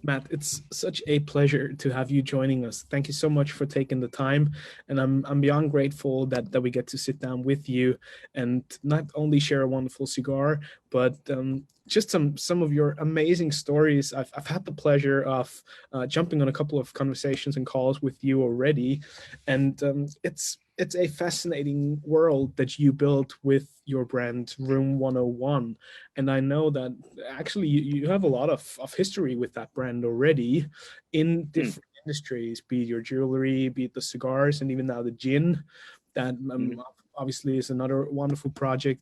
Matt, it's such a pleasure to have you joining us. Thank you so much for taking the time, and I'm beyond grateful that we get to sit down with you and not only share a wonderful cigar, but just some of your amazing stories. I've had the pleasure of jumping on a couple of conversations and calls with you already, and it's a fascinating world that you built with your brand Room 101. And I know that actually you have a lot of history with that brand already in Mm, different industries, be it your jewelry, be it the cigars, and even now the gin. That mhm. obviously is another wonderful project.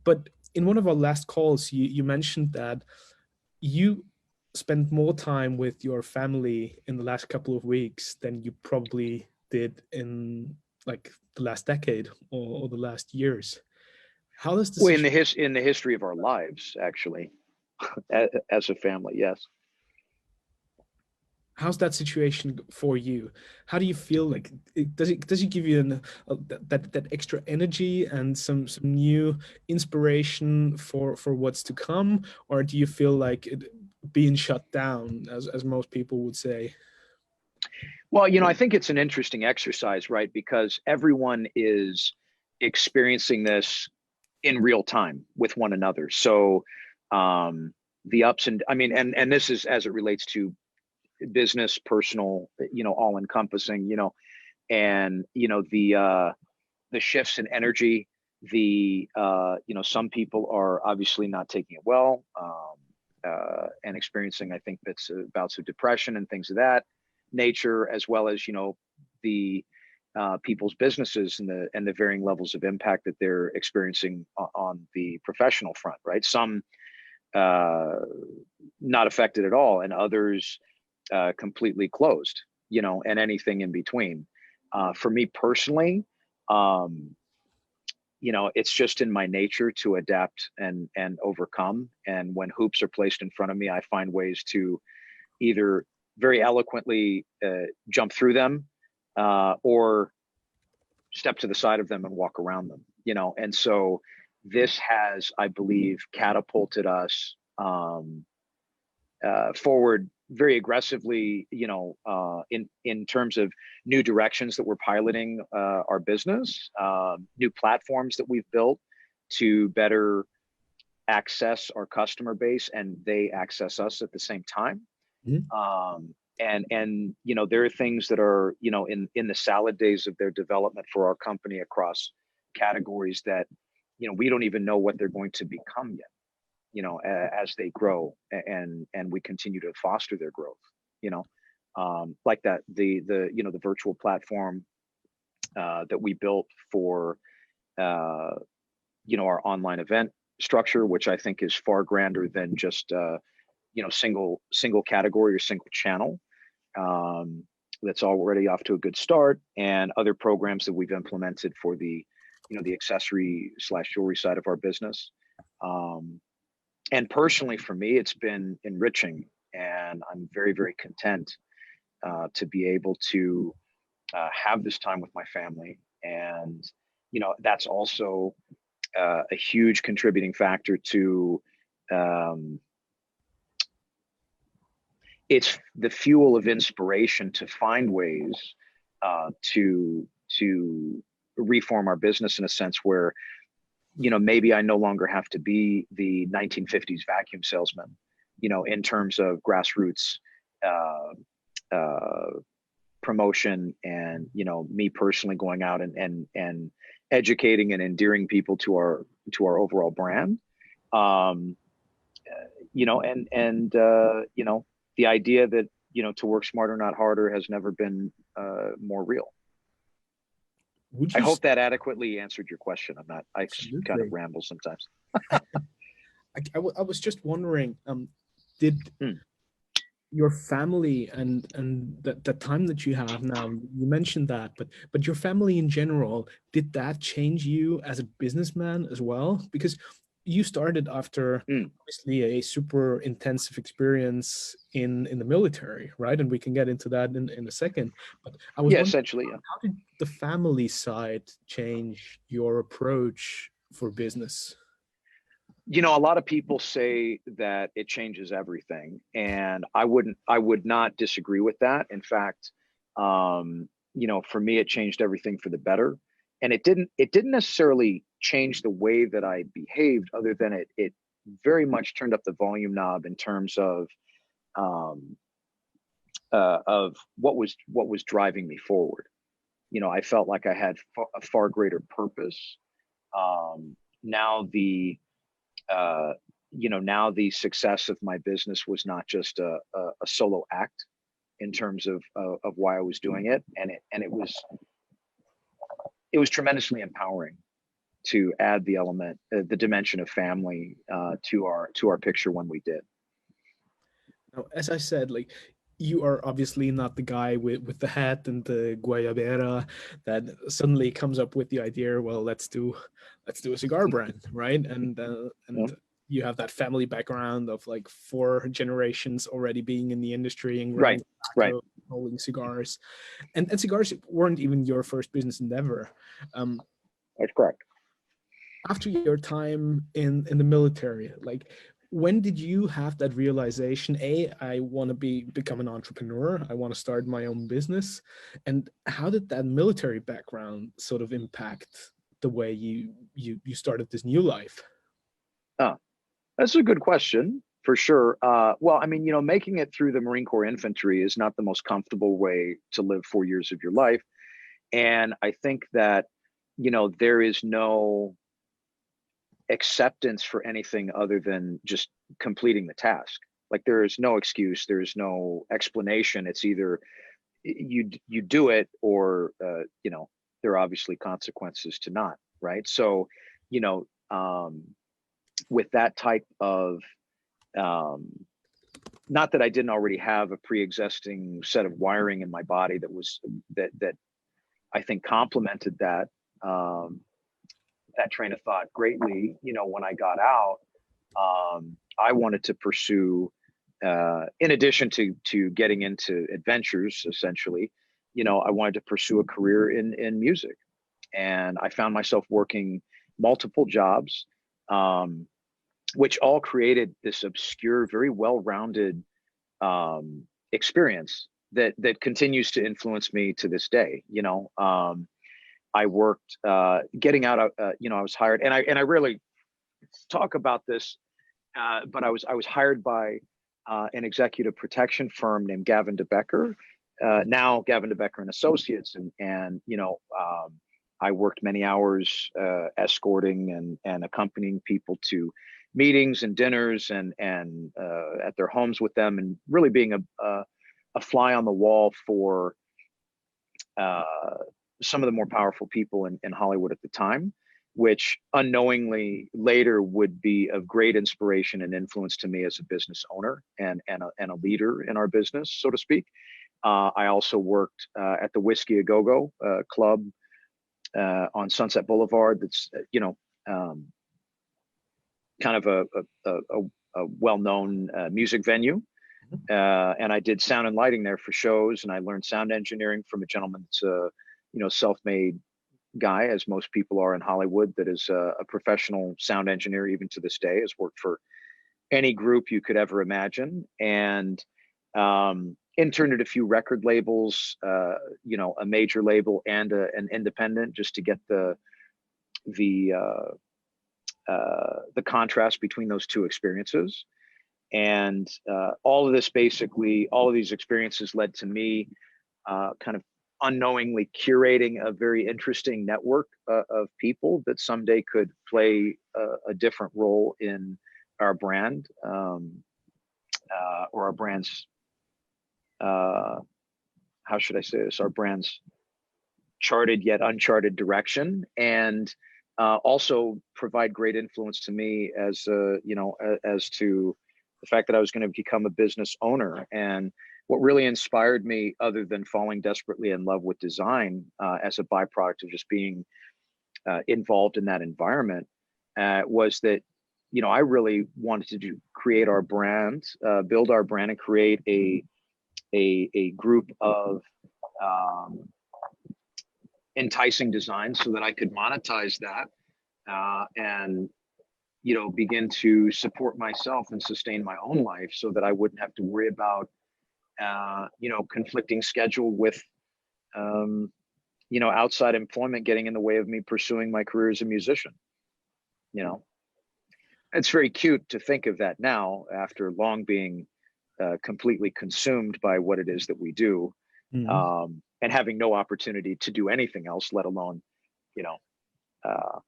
But in one of our last calls, you mentioned that you spent more time with your family in the last couple of weeks than you probably did in like the last decade or the last years. How does the Well, situation in the history of our lives, actually, as a family, yes. how's that situation for you? How do you feel like does it give you that extra energy and some new inspiration for what's to come, or do you feel like being shut down, as most people would say? Well, I think it's an interesting exercise, right? Because everyone is experiencing this in real time with one another. So, the ups and I mean, and this is as it relates to business, personal, all encompassing, and the shifts in energy. Some people are obviously not taking it well, and experiencing, I think, that's bouts of depression and things of that nature, as well as the people's businesses and the varying levels of impact that they're experiencing on the professional front, right? Some uh, not affected at all, and others completely closed, and anything in between. For me personally, um, it's just in my nature to adapt and overcome. And when hoops are placed in front of me, I find ways to either very eloquently jump through them, or step to the side of them and walk around them. And so this has, I believe, catapulted us forward very aggressively, in terms of new directions that we're piloting our business, new platforms that we've built to better access our customer base, and they access us at the same time. Mhm. And there are things that are in the salad days of their development for our company across categories that we don't even know what they're going to become yet, as they grow, and we continue to foster their growth, you know like that, the virtual platform that we built for uh, our online event structure, which I think is far grander than just single category or single channel. um, that's already off to a good start, and other programs that we've implemented for the accessory slash jewelry side of our business. um, and personally, for me, it's been enriching, and I'm very, very content to be able to have this time with my family. And that's also a huge contributing factor to, um, it's the fuel of inspiration to find ways to reform our business in a sense where maybe I no longer have to be the 1950s vacuum salesman, in terms of grassroots uh, uh, promotion, and me personally going out and educating and endearing people to our overall brand. Um, the idea that to work smarter, not harder, has never been more real. Would I you hope that adequately answered your question. I kind of absolutely? ramble sometimes. I was just wondering, did Hmm. your family and the time that you have now, you mentioned that, but your family in general, did that change you as a businessman as well? Because you started after Hmm. obviously a super intensive experience in the military, right? And we can get into that in a second. But I was Yeah, wondering, essentially, yeah. how did the family side change your approach for business? A lot of people say that it changes everything, and I would not disagree with that. In fact, for me, it changed everything for the better. And it didn't necessarily change the way that I behaved, other than it very much turned up the volume knob in terms um, of what was driving me forward. I felt like I had a far greater purpose. Now the success of my business was not just a solo act in terms of why I was doing it, and it was tremendously empowering to add the element, the dimension of family to our picture when we did. Now, as I said, like, you are obviously not the guy with the hat and the guayabera that suddenly comes up with the idea, well, let's do a cigar brand, right? Yeah. And you have that family background of like 4 generations already being in the industry and growing Right, right. tobacco, rolling cigars, and cigars weren't even your first business endeavor. Um, That's correct. After your time in the military, like, when did you have that realization, I want to become an entrepreneur, I want to start my own business? And how did that military background sort of impact the way you started this new life? Oh, that's a good question for sure. Well, I mean, making it through the Marine Corps infantry is not the most comfortable way to live 4 years of your life. And I think that, there is no acceptance for anything other than just completing the task. Like, there is no excuse, there is no explanation. It's either you do it, or there are obviously consequences to not, right? So, you know, with that type of um, not that I didn't already have a pre-existing set of wiring in my body that I think complemented that train of thought greatly. When I got out, I wanted to pursue, in addition to getting into adventures, essentially, I wanted to pursue a career in music, and I found myself working multiple jobs, um, which all created this obscure, very well-rounded experience that continues to influence me to this day. I worked, getting out. I was hired, and I really talk about this, but I was hired by an executive protection firm named Gavin DeBecker, now Gavin DeBecker and Associates, and I worked many hours escorting and accompanying people to meetings and dinners and at their homes with them, and really being a fly on the wall for uh, some of the more powerful people in Hollywood at the time, which unknowingly later would be of great inspiration and influence to me as a business owner and a leader in our business, so to speak. I also worked at the Whiskey A Go Go Club on Sunset Boulevard. That's kind of a well-known music venue. And I did sound and lighting there for shows, and I learned sound engineering from a gentleman that's a self-made guy, as most people are in Hollywood, that is a professional sound engineer even to this day, has worked for any group you could ever imagine, and interned at a few record labels, a major label and an independent, just to get the contrast between those two experiences. And all of these experiences led to me kind of unknowingly curating a very interesting network of people that someday could play a different role in our brand, or our brand's, how should I say this, our brand's charted yet uncharted direction, and also provide great influence to me as as to the fact that I was going to become a business owner. And what really inspired me, other than falling desperately in love with design as a byproduct of just being involved in that environment, was that I really wanted to create our brand, build our brand, and create a group of enticing designs so that I could monetize that, and begin to support myself and sustain my own life so that I wouldn't have to worry about, conflicting schedule with, outside employment getting in the way of me pursuing my career as a musician. It's very cute to think of that now after long being completely consumed by what it is that we do, and having no opportunity to do anything else, let alone, uh,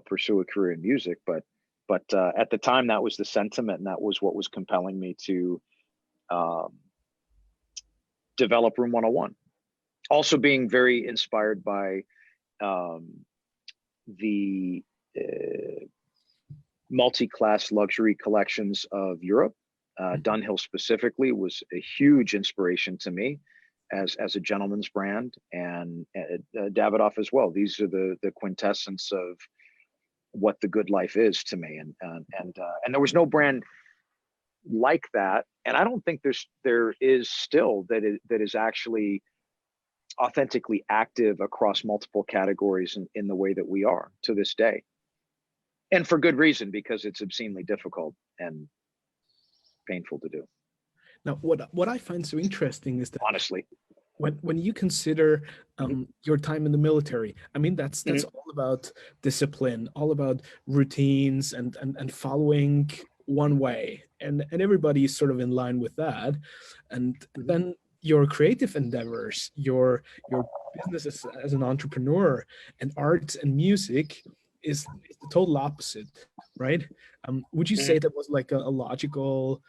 pursue a career in music. But at the time, that was the sentiment, and that was what was compelling me to um, develop Room 101. Also, being very inspired by the multi-class luxury collections of Europe. Dunhill specifically was a huge inspiration to me as a gentleman's brand, and Davidoff as well. These are the quintessence of what the good life is to me, and there was no brand like that, and I don't think there is still that is actually authentically active across multiple categories in the way that we are to this day, and for good reason, because it's obscenely difficult and painful to do. Now, what I find so interesting is that honestly, when you consider your time in the military, I mean, that's all about discipline, all about routines and following one way, and everybody is sort of in line with that. And then your creative endeavors, your business as an entrepreneur, and arts and music is the total opposite, right? Would you say that was like a logical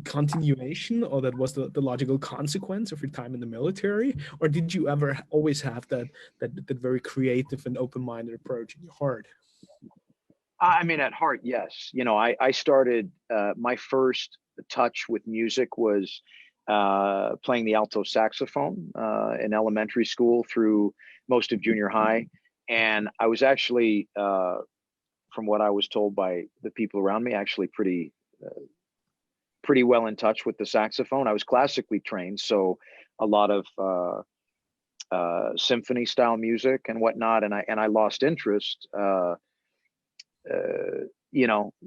continuation, or that was the logical consequence of your time in the military, or did you ever always have that very creative and open-minded approach in your heart? I mean, at heart, yes. I started, my first touch with music was playing the alto saxophone in elementary school through most of junior high. And I was actually, from what I was told by the people around me, actually pretty well in touch with the saxophone. I was classically trained, so a lot of symphony style music and whatnot. And I lost interest,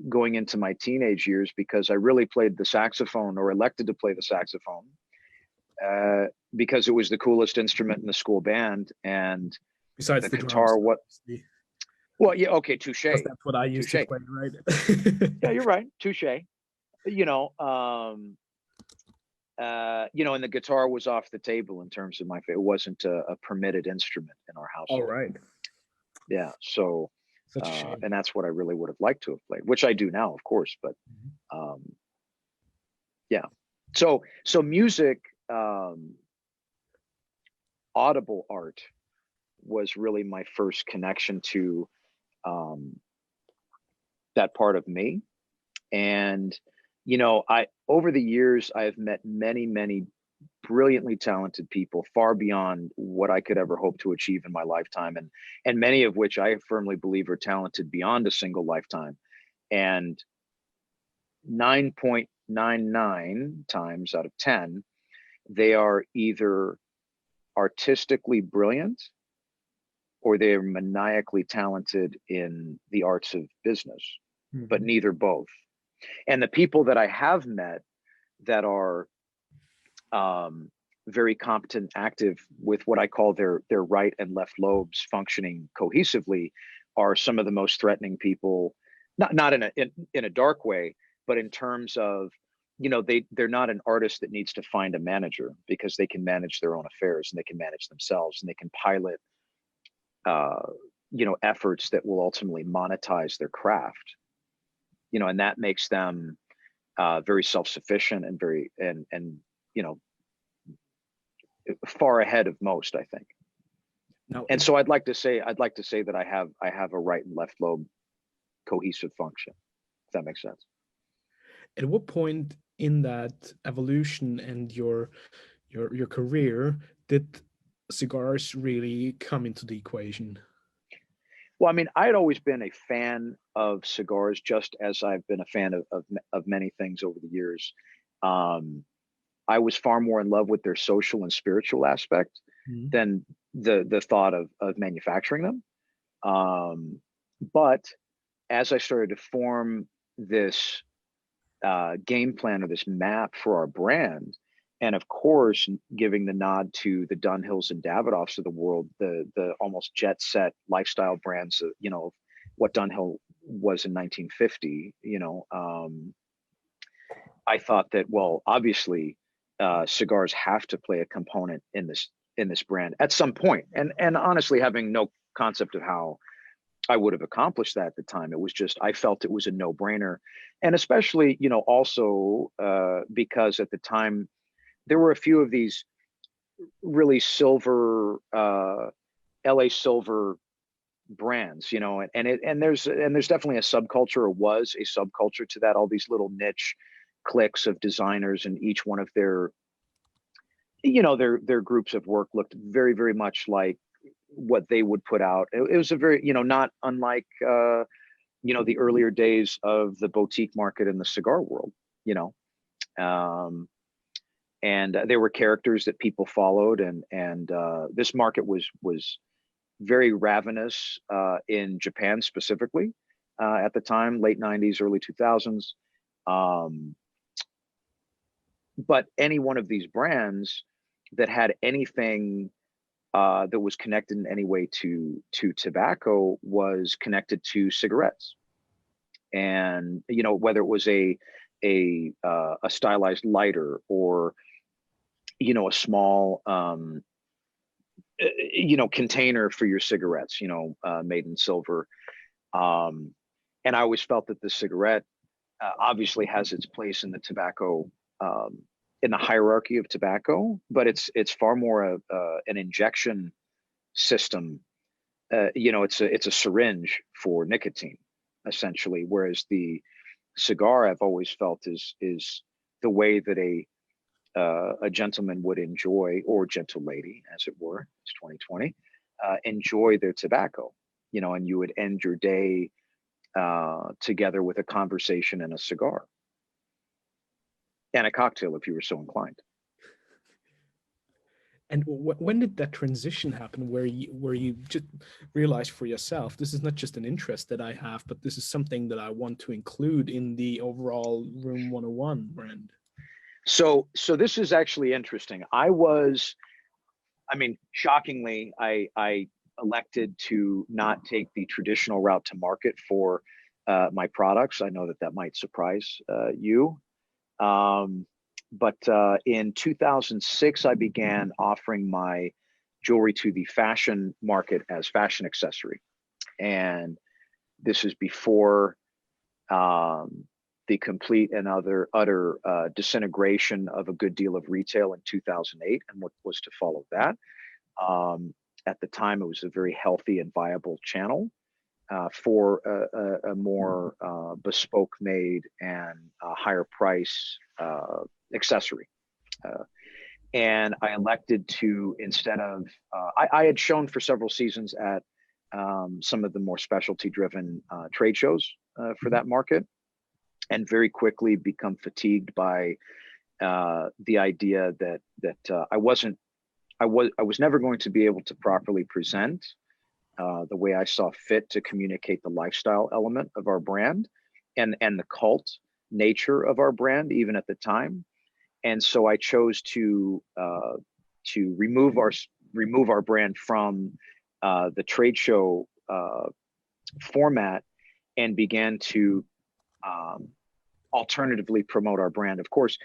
going into my teenage years, because I really played the saxophone, or elected to play the saxophone, because it was the coolest instrument in the school band. And besides the the guitar, drums, well, yeah, okay, touche. that's what I used to play, right? Yeah, you're right, touche. And the guitar was off the table in terms of my favorite. It wasn't a permitted instrument in our household. All right. Yeah. So, such a shame. and that's what I really would have liked to have played, which I do now, of course. But yeah. So music, audible art was really my first connection to that part of me. And over the years, I've met many brilliantly talented people, far beyond what I could ever hope to achieve in my lifetime, and many of which I firmly believe are talented beyond a single lifetime. And 9.99 times out of 10, they are either artistically brilliant or they are maniacally talented in the arts of business, but neither both. And the people that I have met that are very competent, active with what I call their right and left lobes functioning cohesively, are some of the most threatening people. Not in a dark way, but in terms of, they're not an artist that needs to find a manager, because they can manage their own affairs and they can manage themselves, and they can pilot efforts that will ultimately monetize their craft. And that makes them very self-sufficient and very far ahead of most, I think. Now, and so I'd like to say that I have a right and left lobe cohesive function, if that makes sense. At what point in that evolution and your career did cigars really come into the equation? Well, I mean, I had always been a fan of cigars, just as I've been a fan of many things over the years. I was far more in love with their social and spiritual aspect than the thought of manufacturing them. But as I started to form this game plan or this map for our brand, and of course giving the nod to the Dunhills and Davidoffs of the world, the almost jet set lifestyle brands, you know, what Dunhill was in 1950, you know, I thought that, well, obviously cigars have to play a component in this brand at some point, and honestly having no concept of how I would have accomplished that at the time. It was just, I felt it was a no-brainer. And especially, you know, also because at the time there were a few of these really silver, LA silver brands, you know, and there's definitely a subculture, or was a subculture to that, all these little niche cliques of designers, and each one of their, you know, their groups of work looked very, very much like what they would put out. It was a very, you know, not unlike you know, the earlier days of the boutique market in the cigar world, you know. And there were characters that people followed, and this market was very ravenous in Japan specifically at the time, late 90s, early 2000s. But any one of these brands that had anything that was connected in any way to tobacco was connected to cigarettes. And you know, whether it was a stylized lighter, or you know, a small you know, container for your cigarettes, you know, made in silver. And I always felt that the cigarette obviously has its place in the tobacco, in the hierarchy of tobacco, but it's far more an injection system. You know, it's a syringe for nicotine, essentially. Whereas the cigar, I've always felt, is the way that a gentleman would enjoy, or gentle lady, as it were, it's 2020, enjoy their tobacco. You know, and you would end your day together with a conversation and a cigar, and a cocktail if you were so inclined. And when did that transition happen, where you just realized for yourself, this is not just an interest that I have, but this is something that I want to include in the overall Room 101 brand? So this is actually interesting. I mean, shockingly, I elected to not take the traditional route to market for my products. I know that might surprise you. But in 2006, I began offering my jewelry to the fashion market as fashion accessory. And this is before the complete and utter disintegration of a good deal of retail in 2008 and what was to follow that. At the time, it was a very healthy and viable channel for a more bespoke made and higher price accessory. And I elected to, instead of, I had shown for several seasons at some of the more specialty driven trade shows for that market, and very quickly become fatigued by the idea that I was never going to be able to properly present the way I saw fit to communicate the lifestyle element of our brand, and the cult nature of our brand, even at the time. And so I chose to remove our brand from the trade show format, and began to alternatively promote our brand. Of course,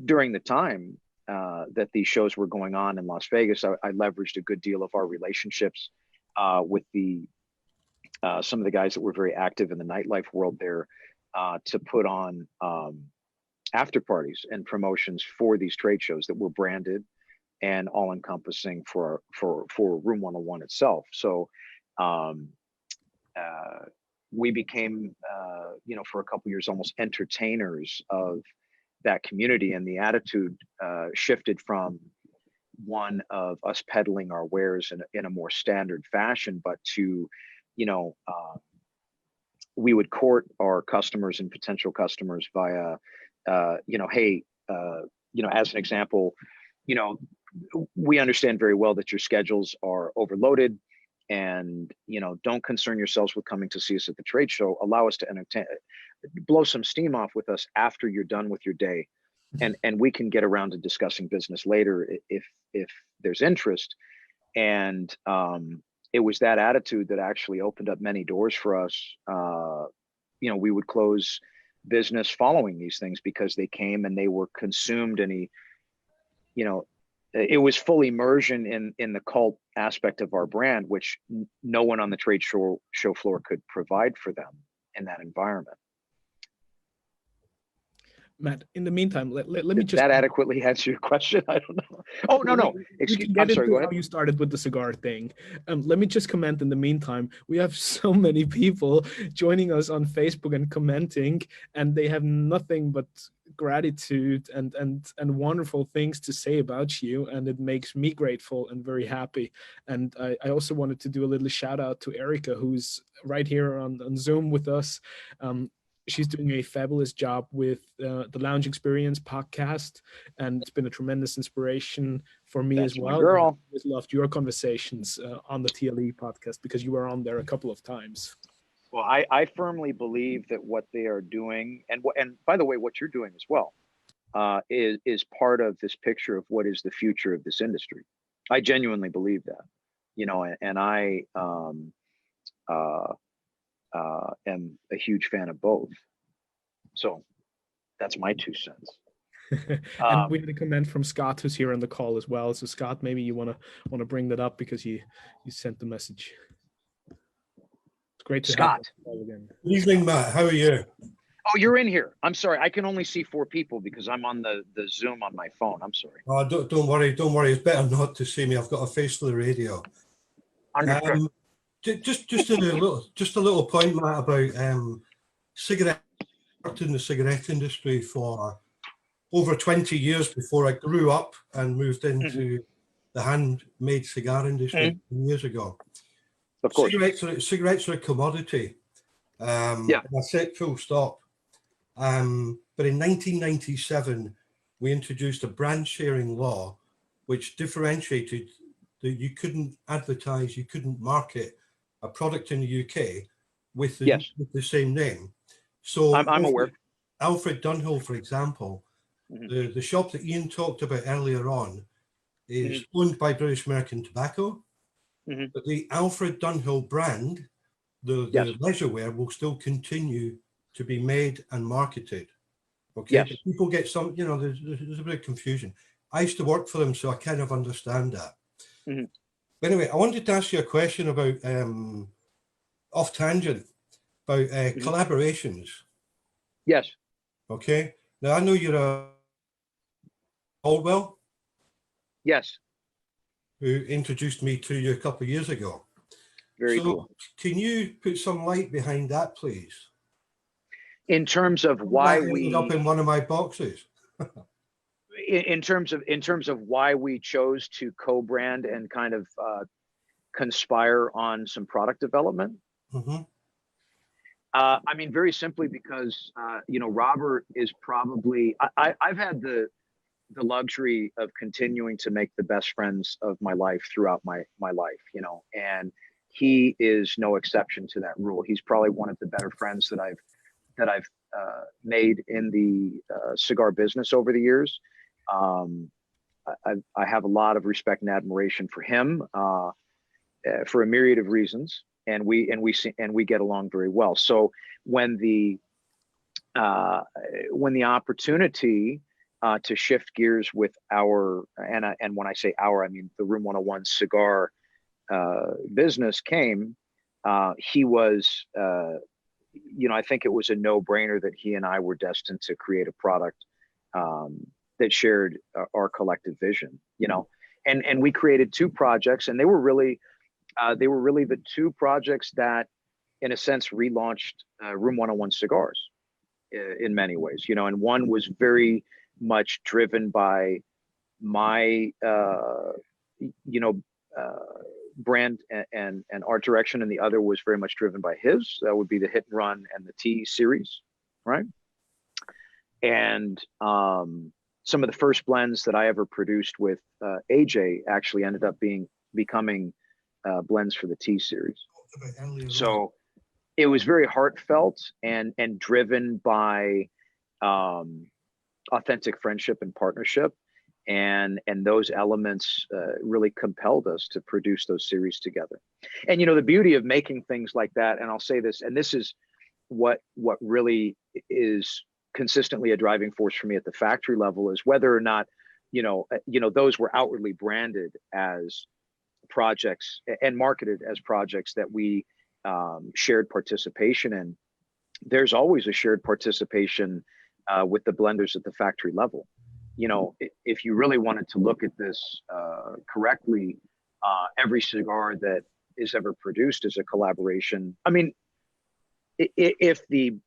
during the time that these shows were going on in Las Vegas, I leveraged a good deal of our relationships with some of the guys that were very active in the nightlife world there, to put on after parties and promotions for these trade shows that were branded and all encompassing for Room 101 itself. So we became, you know, for a couple years, almost entertainers of that community, and the attitude shifted from one of us peddling our wares in a more standard fashion, but to, you know, we would court our customers and potential customers via, you know, hey, you know, as an example, you know, we understand very well that your schedules are overloaded. and don't concern yourselves with coming to see us at the trade show. Allow us to entertain, blow some steam off with us after you're done with your day, and we can get around to discussing business later if there's interest. And it was that attitude that actually opened up many doors for us. We would close business following these things because they came and they were consumed, and it was full immersion in the cult aspect of our brand, which no one on the trade show floor could provide for them in that environment. Matt, in the meantime, let me Did just... that adequately answer your question? I don't know. Oh, no. Excuse me. I'm sorry, go ahead. How you started with the cigar thing. Let me just comment in the meantime. We have so many people joining us on Facebook and commenting, and they have nothing but gratitude and wonderful things to say about you, and it makes me grateful and very happy. And I also wanted to do a little shout out to Erica, who's right here on Zoom with us. She's doing a fabulous job with the Lounge Experience podcast, and it's been a tremendous inspiration for me as well. My girl. I always loved your conversations on the TLE podcast because you were on there a couple of times. Well, I firmly believe that what they are doing, and by the way, what you're doing as well, is part of this picture of what is the future of this industry. I genuinely believe that, and I am a huge fan of both. So that's my 2 cents. And we had a comment from Scott, who's here on the call as well. So Scott, maybe you want to bring that up because you sent the message. It's great to have you again. Good evening, Matt. How are you? Oh, you're in here. I'm sorry. I can only see 4 people because I'm on the Zoom on my phone. I'm sorry. Don't worry. Don't worry. It's better not to see me. I've got a face for the radio. Just a little point, Matt, about cigarette. I worked in the cigarette industry for over 20 years before I grew up and moved into the handmade cigar industry years ago. Of course. Cigarettes are a commodity. That's it, full stop. But in 1997, we introduced a brand sharing law which differentiated that you couldn't advertise, you couldn't market a product in the UK with the same name. So I'm aware. Alfred Dunhill, for example, the shop that Ian talked about earlier on is owned by British American Tobacco, but the Alfred Dunhill brand, the leisurewear, will still continue to be made and marketed. Okay, but people get some, there's a bit of confusion. I used to work for them, so I kind of understand that. But anyway, I wanted to ask you a question about, off tangent, about collaborations. Yes. Okay. Now, I know you're a Caldwell. Yes. Who introduced me to you a couple of years ago. Very cool. Can you put some light behind that, please? In terms of why we ended up in one of my boxes. in terms of why we chose to co-brand and kind of conspire on some product development. I mean, very simply because Robert is probably I've had the luxury of continuing to make the best friends of my life throughout my life, and he is no exception to that rule. He's probably one of the better friends that I've made in the cigar business over the years. I have a lot of respect and admiration for him for a myriad of reasons, and we get along very well. So when the opportunity to shift gears with our, and when I say our, I mean the Room101 cigar business came, he was, I think it was a no-brainer that he and I were destined to create a product that shared our collective vision, and we created 2 projects, and they were really the 2 projects that, in a sense, relaunched Room101 Cigars in many ways, and one was very much driven by my, brand and art direction, and the other was very much driven by his. That would be the Hit and Run and the T series, right? And some of the first blends that I ever produced with AJ actually ended up becoming blends for the T series. So it was very heartfelt and driven by authentic friendship and partnership, and those elements really compelled us to produce those series together. And the beauty of making things like that, and I'll say this, and this is what really is consistently a driving force for me at the factory level, is whether or not those were outwardly branded as projects and marketed as projects that we shared participation in. There's always a shared participation with the blenders at the factory level. If you really wanted to look at this correctly, every cigar that is ever produced is a collaboration. I mean, if the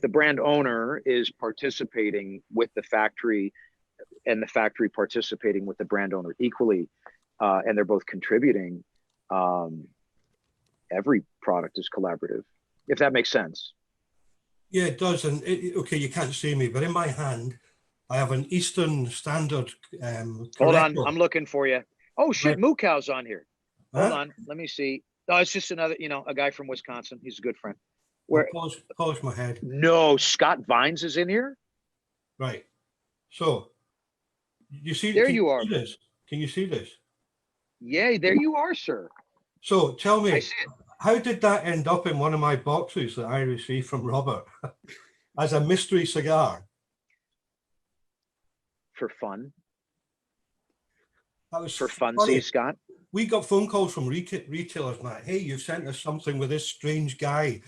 brand owner is participating with the factory and the factory participating with the brand owner equally, and they're both contributing, every product is collaborative, if that makes sense. Yeah, it does. And okay, you can't see me, but in my hand, I have an Eastern Standard. Hold on, I'm looking for you. Oh shit, Right. Moo Cow's on here. Hold Huh? on, let me see. No, it's just another, a guy from Wisconsin. He's a good friend. Where? Polish my head. No, Scott Vines is in here. Right. So you see, There you are. This? Can you see this? Yeah, there you are, sir. So tell I me, see it. how did that end up in one of my boxes that I received from Robert as a mystery cigar? For fun. That was For funny. funsies, Scott. We got phone calls from retailers, Matt. Hey, you sent us something with this strange guy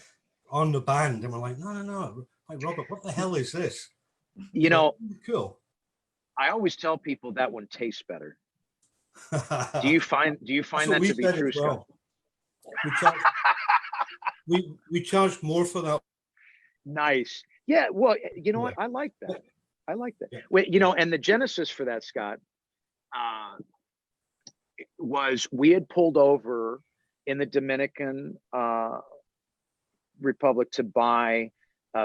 on the band. And we're like, no. Like, Robert, what the hell is this? Cool. I always tell people that one tastes better. Do you find that to be true, Scott? We charge more for that. Nice. Yeah. Well, you know what? I like that. Yeah. Wait, and the genesis for that, Scott, was we had pulled over in the Dominican Republic to buy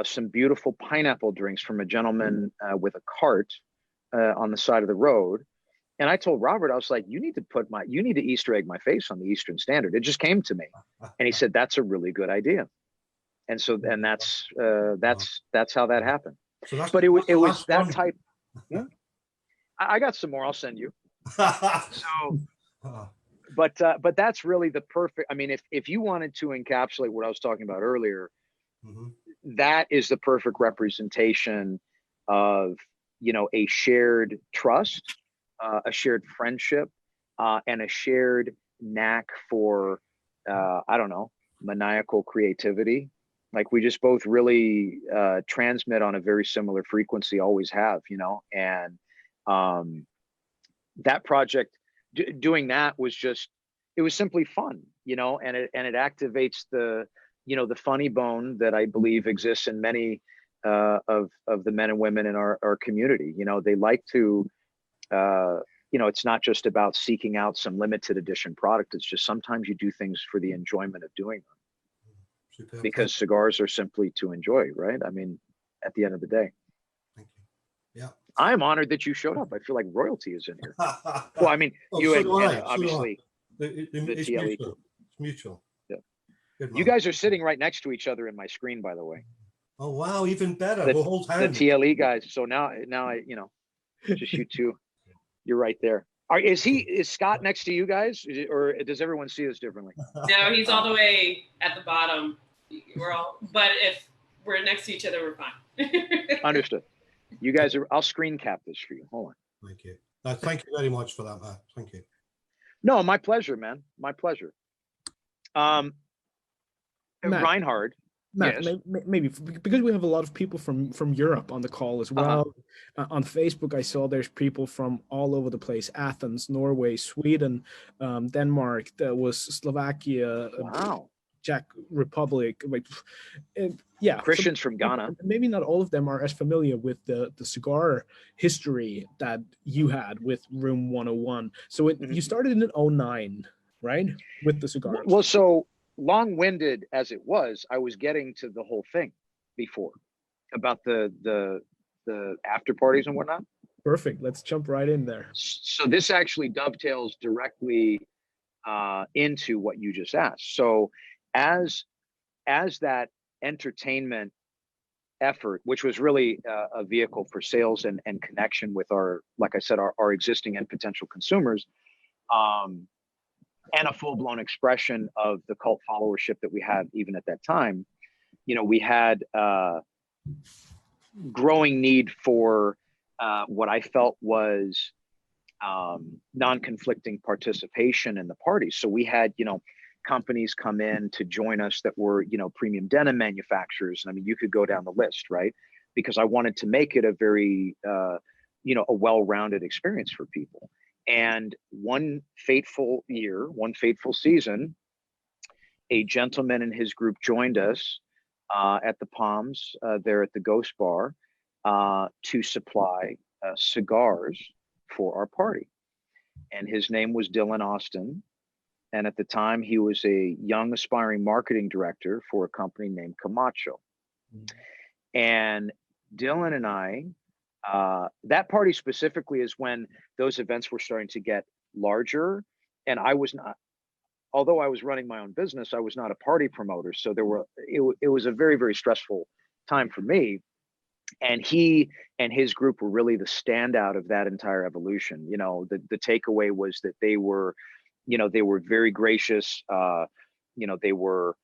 some beautiful pineapple drinks from a gentleman with a cart on the side of the road. And I told Robert, I was like, you need to Easter egg my face on the Eastern Standard. It just came to me. And he said, that's a really good idea. And so, and that's how that happened. So but it was that type. Yeah. I got some more. I'll send you. So, but that's really the perfect. I mean, if you wanted to encapsulate what I was talking about earlier, that is the perfect representation of a shared trust, a shared friendship, and a shared knack for I don't know, maniacal creativity. Like we just both really transmit on a very similar frequency, always have, and that project, doing that was just, it was simply fun, and it activates the, the funny bone that I believe exists in many of the men and women in our community. They like to, it's not just about seeking out some limited edition product. It's just sometimes you do things for the enjoyment of doing them. Superb. Because cigars are simply to enjoy, right? I mean, at the end of the day. Thank you. Yeah. I'm honored that you showed up. I feel like royalty is in here. Well, I mean, you and obviously the TLE. Mutual. It's mutual. Yeah. You guys are sitting right next to each other in my screen, by the way. Oh, wow. Even better. We'll hold hands. The TLE guys. So now I, just you two, you're right there. Is Scott next to you guys, or does everyone see us differently? No, he's all the way at the bottom. But if we're next to each other, we're fine. Understood. You guys are. I'll screen cap this for you. Hold on. Thank you. Thank you very much for that, Matt. Thank you. No, my pleasure, man. My pleasure. Matt, Reinhard. Matt, yes. Maybe because we have a lot of people from Europe on the call as well. On Facebook, I saw there's people from all over the place: Athens, Norway, Sweden, Denmark. There was Slovakia. Wow. Czech Republic. Yeah. Christians from Ghana. Maybe not all of them are as familiar with the cigar history that you had with Room 101. So you started in 2009, right? With the cigars. Well, so long-winded as it was, I was getting to the whole thing before about the after parties and whatnot. Perfect. Let's jump right in there. So this actually dovetails directly into what you just asked. So as that entertainment effort, which was really a vehicle for sales and connection with our, like I said, our existing and potential consumers, and a full-blown expression of the cult followership that we had even at that time, we had growing need for what I felt was non-conflicting participation in the party. So we had, companies come in to join us that were, premium denim manufacturers. I mean, you could go down the list, right? Because I wanted to make it a very, a well-rounded experience for people. And one fateful season, a gentleman and his group joined us at the Palms there at the Ghost Bar to supply cigars for our party. And his name was Dylan Austin. And at the time, he was a young aspiring marketing director for a company named Camacho. And Dylan and I, that party specifically is when those events were starting to get larger. And I was not, although I was running my own business, I was not a party promoter. So it was a very, very stressful time for me. And he and his group were really the standout of that entire evolution. The takeaway was that they were, they were very gracious. They were,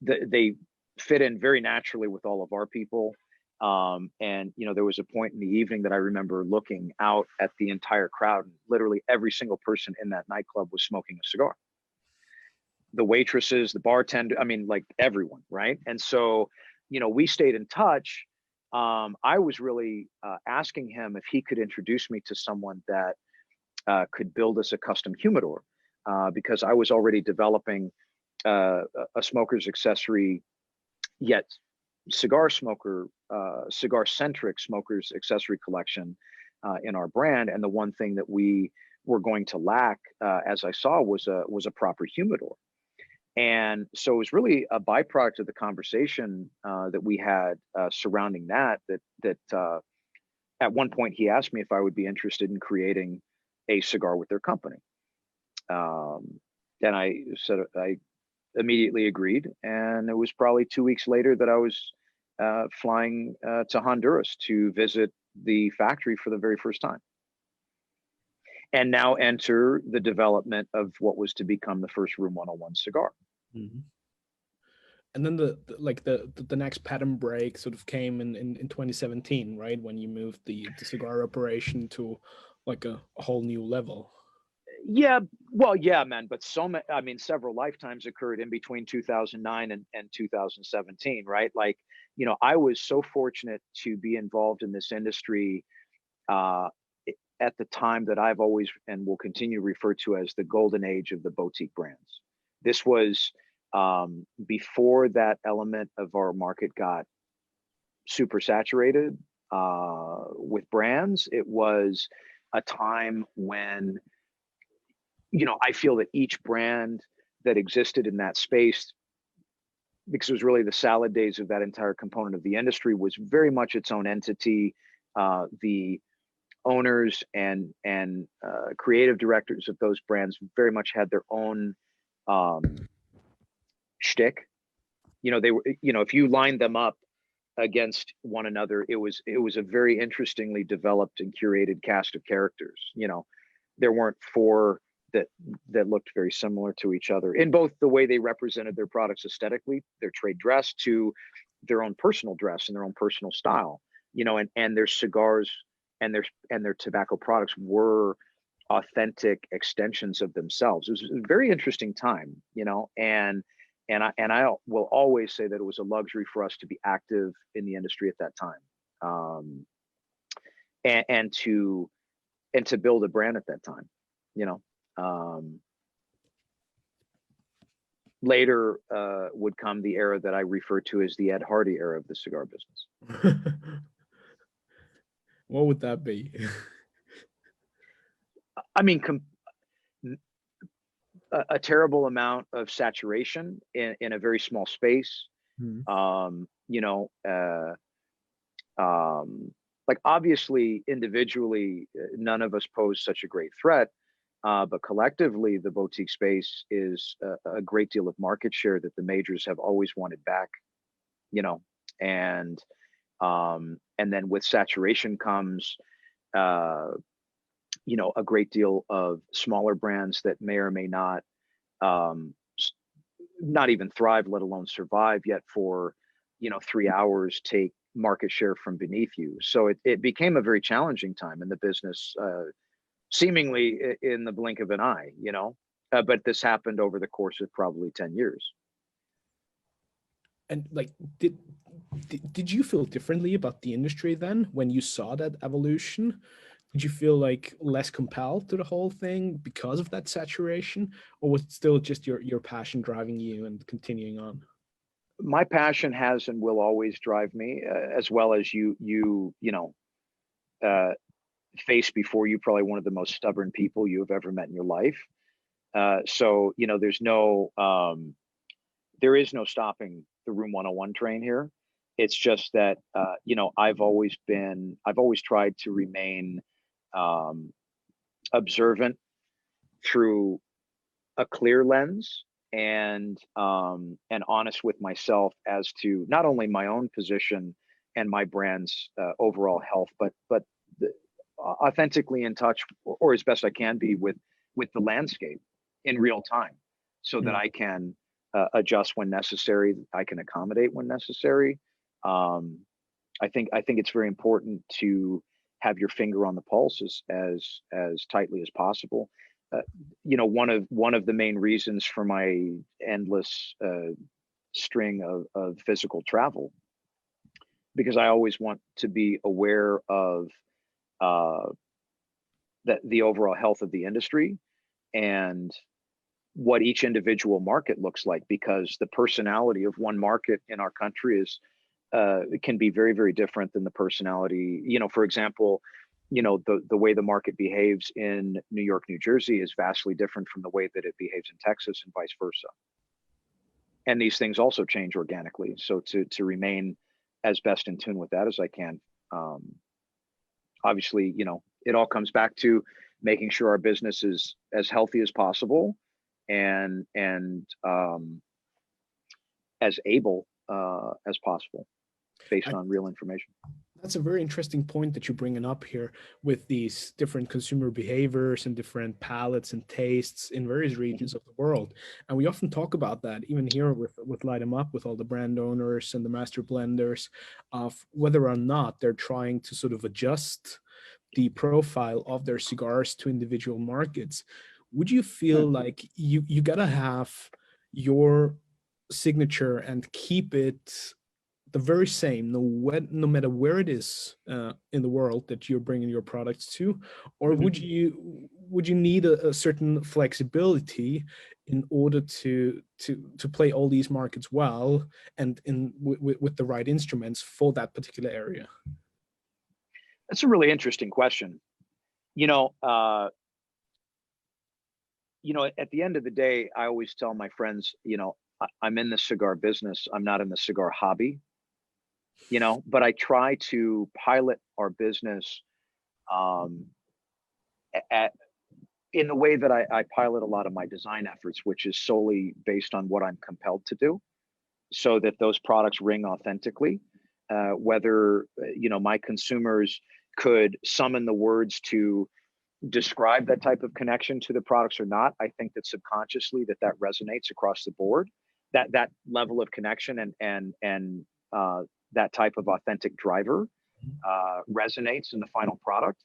they fit in very naturally with all of our people. And there was a point in the evening that I remember looking out at the entire crowd, and literally every single person in that nightclub was smoking a cigar. The waitresses, the bartender, I mean, like everyone, right? And so, we stayed in touch. I was really asking him if he could introduce me to someone that could build us a custom humidor, because I was already developing a smoker's accessory, yet cigar-centric smoker's accessory collection in our brand. And the one thing that we were going to lack, as I saw, was a proper humidor. And so it was really a byproduct of the conversation that we had surrounding that at one point he asked me if I would be interested in creating a cigar with their company. And I said I immediately agreed. And it was probably 2 weeks later that I was flying to Honduras to visit the factory for the very first time. And now enter the development of what was to become the first Room101 cigar. Mm-hmm. And then the next pattern break sort of came in 2017, right? When you moved the cigar operation to like a whole new level. Yeah, well, yeah, man. But several lifetimes occurred in between 2009 and 2017, right? Like, I was so fortunate to be involved in this industry at the time that I've always and will continue to refer to as the golden age of the boutique brands. This was before that element of our market got super saturated with brands. It was a time when, I feel that each brand that existed in that space, because it was really the salad days of that entire component of the industry, was very much its own entity. The owners and creative directors of those brands very much had their own shtick. They were, if you lined them up against one another, it was a very interestingly developed and curated cast of characters. There weren't four that looked very similar to each other in both the way they represented their products aesthetically, their trade dress, to their own personal dress and their own personal style. And their cigars and their tobacco products were authentic extensions of themselves. It was a very interesting time, and I will always say that it was a luxury for us to be active in the industry at that time, and to build a brand at that time. Later would come the era that I refer to as the Ed Hardy era of the cigar business. What would that be? I mean, a terrible amount of saturation in a very small space. Mm-hmm. Like obviously individually, none of us pose such a great threat, But collectively, the boutique space is a great deal of market share that the majors have always wanted back, you know, and then with saturation comes, you know, a great deal of smaller brands that may or may not, not even thrive, let alone survive yet for, you know, 3 hours take market share from beneath you. So it became a very challenging time in the business, seemingly in the blink of an eye, you know, but this happened over the course of probably 10 years. And like, did you feel differently about the industry then when you saw that evolution? Did you feel like less compelled to the whole thing because of that saturation, or was it still just your passion driving you and continuing on? My passion has and will always drive me, as well as you know, face before you probably one of the most stubborn people you have ever met in your life. So, you know, there is no stopping the Room 101 train here. It's just that, you know, I've always tried to remain observant through a clear lens, and honest with myself as to not only my own position and my brand's overall health, but authentically in touch, or as best I can be, with the landscape in real time, so that I can adjust when necessary, I can accommodate when necessary. I think it's very important to have your finger on the pulse as tightly as possible. You know, one of the main reasons for my endless string of physical travel, because I always want to be aware of the overall health of the industry and what each individual market looks like, because the personality of one market in our country is can be very, very different than the personality, you know, for example, you know, the way the market behaves in New York, New Jersey is vastly different from the way that it behaves in Texas, and vice versa. And these things also change organically. So to remain as best in tune with that as I can, obviously, you know, it all comes back to making sure our business is as healthy as possible, and as able as possible, based on real information. That's a very interesting point that you're bringing up here, with these different consumer behaviors and different palates and tastes in various regions of the world. And we often talk about that, even here with Light 'em Up, with all the brand owners and the master blenders, of whether or not they're trying to sort of adjust the profile of their cigars to individual markets. Would you feel like you gotta have your signature and keep it the very same, no matter where it is in the world that you're bringing your products to, or would you need a certain flexibility in order to play all these markets well, and with the right instruments for that particular area? That's a really interesting question. You know, at the end of the day, I always tell my friends, you know, I'm in the cigar business. I'm not in the cigar hobby. You know, but I try to pilot our business in the way that I pilot a lot of my design efforts, which is solely based on what I'm compelled to do, so that those products ring authentically. Whether, you know, my consumers could summon the words to describe that type of connection to the products or not, I think that subconsciously that resonates across the board. That level of connection and that type of authentic driver resonates in the final product.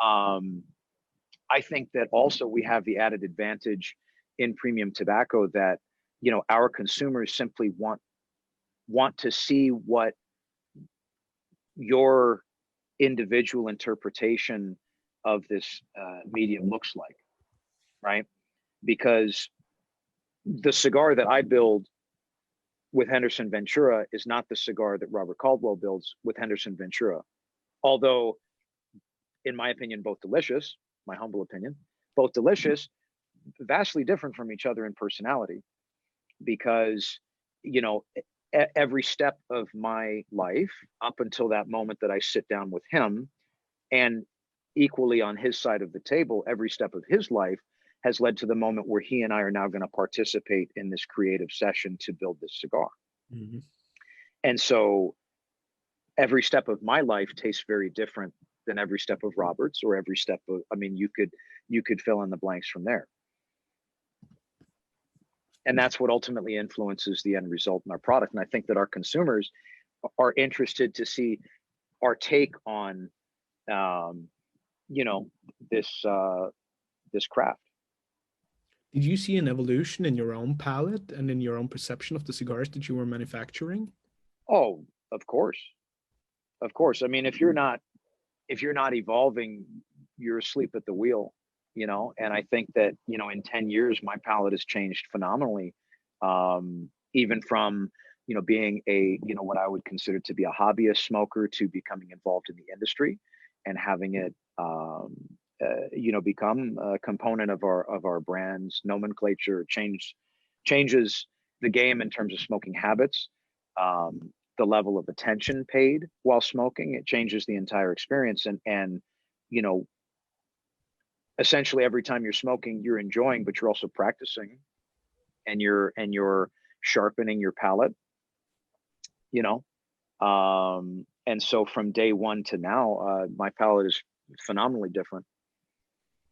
I think that also we have the added advantage in premium tobacco that, you know, our consumers simply want to see what your individual interpretation of this medium looks like, right? Because the cigar that I build with Henderson Ventura is not the cigar that Robert Caldwell builds with Henderson Ventura. Although, in my opinion, both delicious, my humble opinion, both delicious, vastly different from each other in personality. Because, you know, every step of my life, up until that moment that I sit down with him, and equally on his side of the table, every step of his life, has led to the moment where he and I are now going to participate in this creative session to build this cigar. Mm-hmm. And so every step of my life tastes very different than every step of Robert's, or every step of, I mean, you could fill in the blanks from there. And that's what ultimately influences the end result in our product. And I think that our consumers are interested to see our take on, you know, this craft. Did you see an evolution in your own palate and in your own perception of the cigars that you were manufacturing? Oh, of course. Of course. I mean, if you're not evolving, you're asleep at the wheel, you know. And I think that, you know, in 10 years, my palate has changed phenomenally. Even from, you know, being a, you know, what I would consider to be a hobbyist smoker to becoming involved in the industry and having it, you know, become a component of our brand's nomenclature, changes the game in terms of smoking habits. The level of attention paid while smoking, it changes the entire experience. And, you know, essentially every time you're smoking, you're enjoying, but you're also practicing, and you're sharpening your palate, you know. And so from day one to now, my palate is phenomenally different.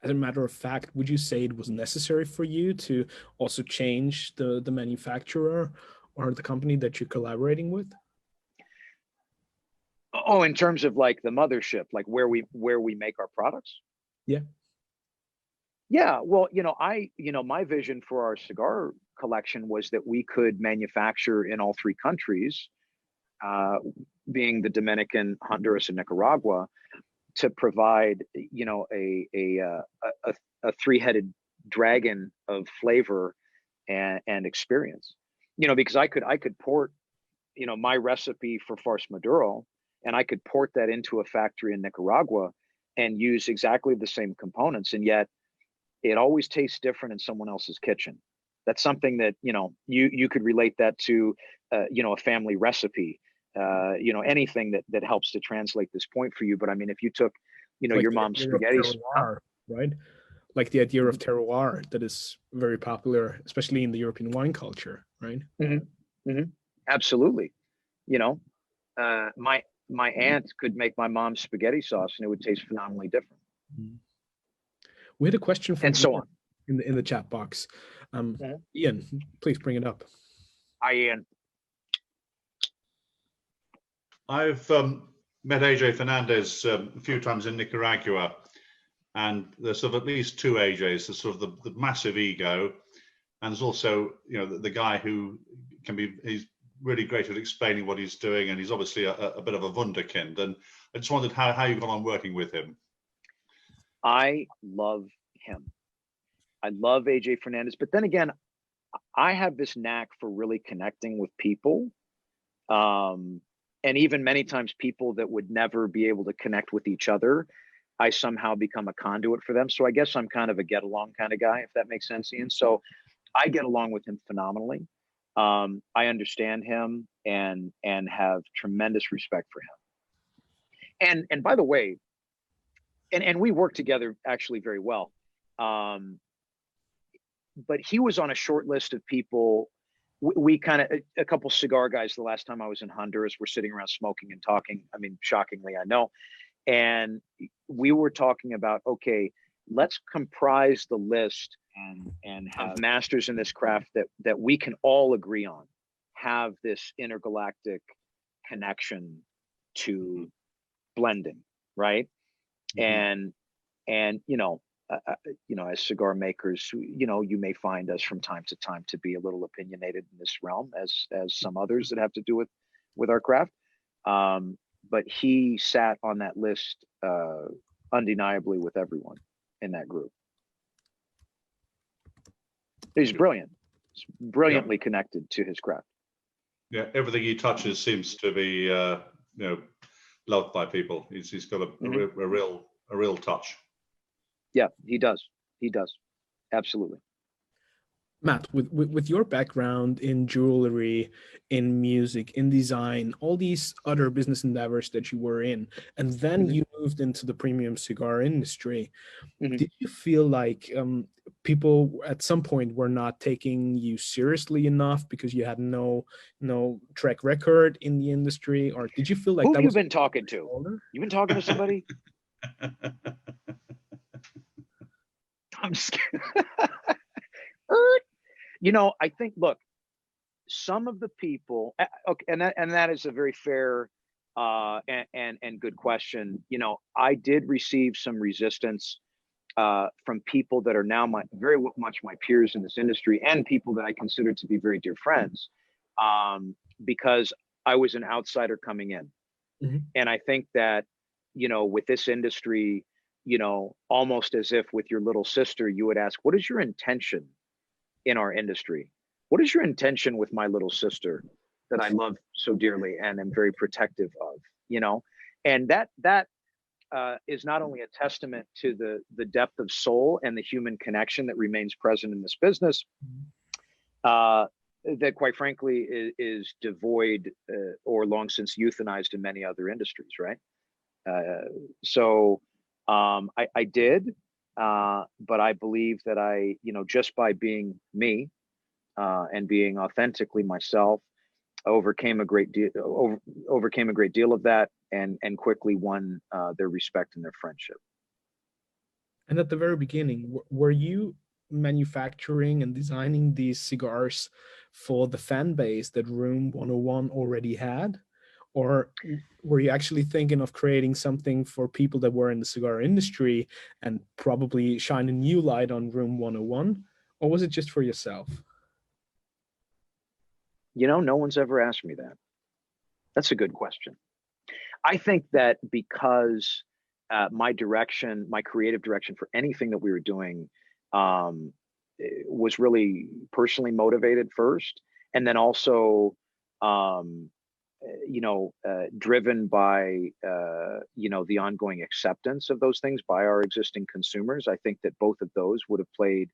As a matter of fact, would you say it was necessary for you to also change the manufacturer or the company that you're collaborating with? Oh, in terms of like the mothership, like where we make our products? Yeah. Yeah, well, you know, my vision for our cigar collection was that we could manufacture in all three countries, being the Dominican, Honduras, and Nicaragua, to provide, you know, a three-headed dragon of flavor and experience. You know, because I could port, you know, my recipe for farce maduro, and I could port that into a factory in Nicaragua and use exactly the same components, and yet it always tastes different in someone else's kitchen. That's something that, you know, you could relate that to, you know, a family recipe, you know, anything that helps to translate this point for you. But I mean, if you took, you know, Like your the mom's idea of spaghetti, terroir, right? Like the idea of terroir that is very popular, especially in the European wine culture, right? Mm-hmm. Mm-hmm. Absolutely. You know, my aunt could make my mom's spaghetti sauce and it would taste phenomenally different. Mm-hmm. We had a question from and so on in the chat box. Ian, please bring it up. Hi, Ian. I've met AJ Fernandez a few times in Nicaragua, and there's sort of at least two AJs. There's sort of the massive ego, and there's also, you know, the guy who he's really great at explaining what he's doing, and he's obviously a bit of a wunderkind. And I just wondered how you got on working with him. I love him. I love AJ Fernandez, but then again, I have this knack for really connecting with people. And even many times people that would never be able to connect with each other, I somehow become a conduit for them. So I guess I'm kind of a get along kind of guy, if that makes sense, Ian. So I get along with him phenomenally. I understand him and have tremendous respect for him. And by the way, and we work together actually very well. But he was on a short list of people. We kind of, a couple cigar guys, the last time I was in Honduras, were sitting around smoking and talking. I mean, shockingly, I know. And we were talking about, okay, let's comprise the list and have masters in this craft that we can all agree on, have this intergalactic connection to blending, right? Mm-hmm. And you know, as cigar makers, you know, you may find us from time to time to be a little opinionated in this realm, as some others that have to do with our craft. But he sat on that list undeniably with everyone in that group. He's brilliant. He's brilliantly connected to his craft. Yeah, everything he touches seems to be, you know, loved by people. He's got a real touch. Yeah, he does. He does. Absolutely. Matt, with your background in jewelry, in music, in design, all these other business endeavors that you were in, and then you moved into the premium cigar industry, did you feel like people at some point were not taking you seriously enough because you had no track record in the industry? Or did you feel like Who that have you was been talking to? You've been talking to somebody? I'm scared. I think, look, some of the people, okay, and that is a very fair and good question. I did receive some resistance from people that are now very much my peers in this industry, and people that I consider to be very dear friends, because I was an outsider coming in. Mm-hmm. And I think that, with this industry, almost as if with your little sister, you would ask, what is your intention in our industry? What is your intention with my little sister that I love so dearly and am very protective of, and that is not only a testament to the depth of soul and the human connection that remains present in this business, that quite frankly is devoid or long since euthanized in many other industries, right? So I did, but I believe that I, just by being me and being authentically myself, overcame a great deal of that, and quickly won their respect and their friendship. And at the very beginning, were you manufacturing and designing these cigars for the fan base that Room 101 already had? Or were you actually thinking of creating something for people that were in the cigar industry and probably shine a new light on Room 101? Or was it just for yourself? No one's ever asked me that. That's a good question. I think that because my creative direction for anything that we were doing was really personally motivated first, and then also driven by the ongoing acceptance of those things by our existing consumers. I think that both of those would have played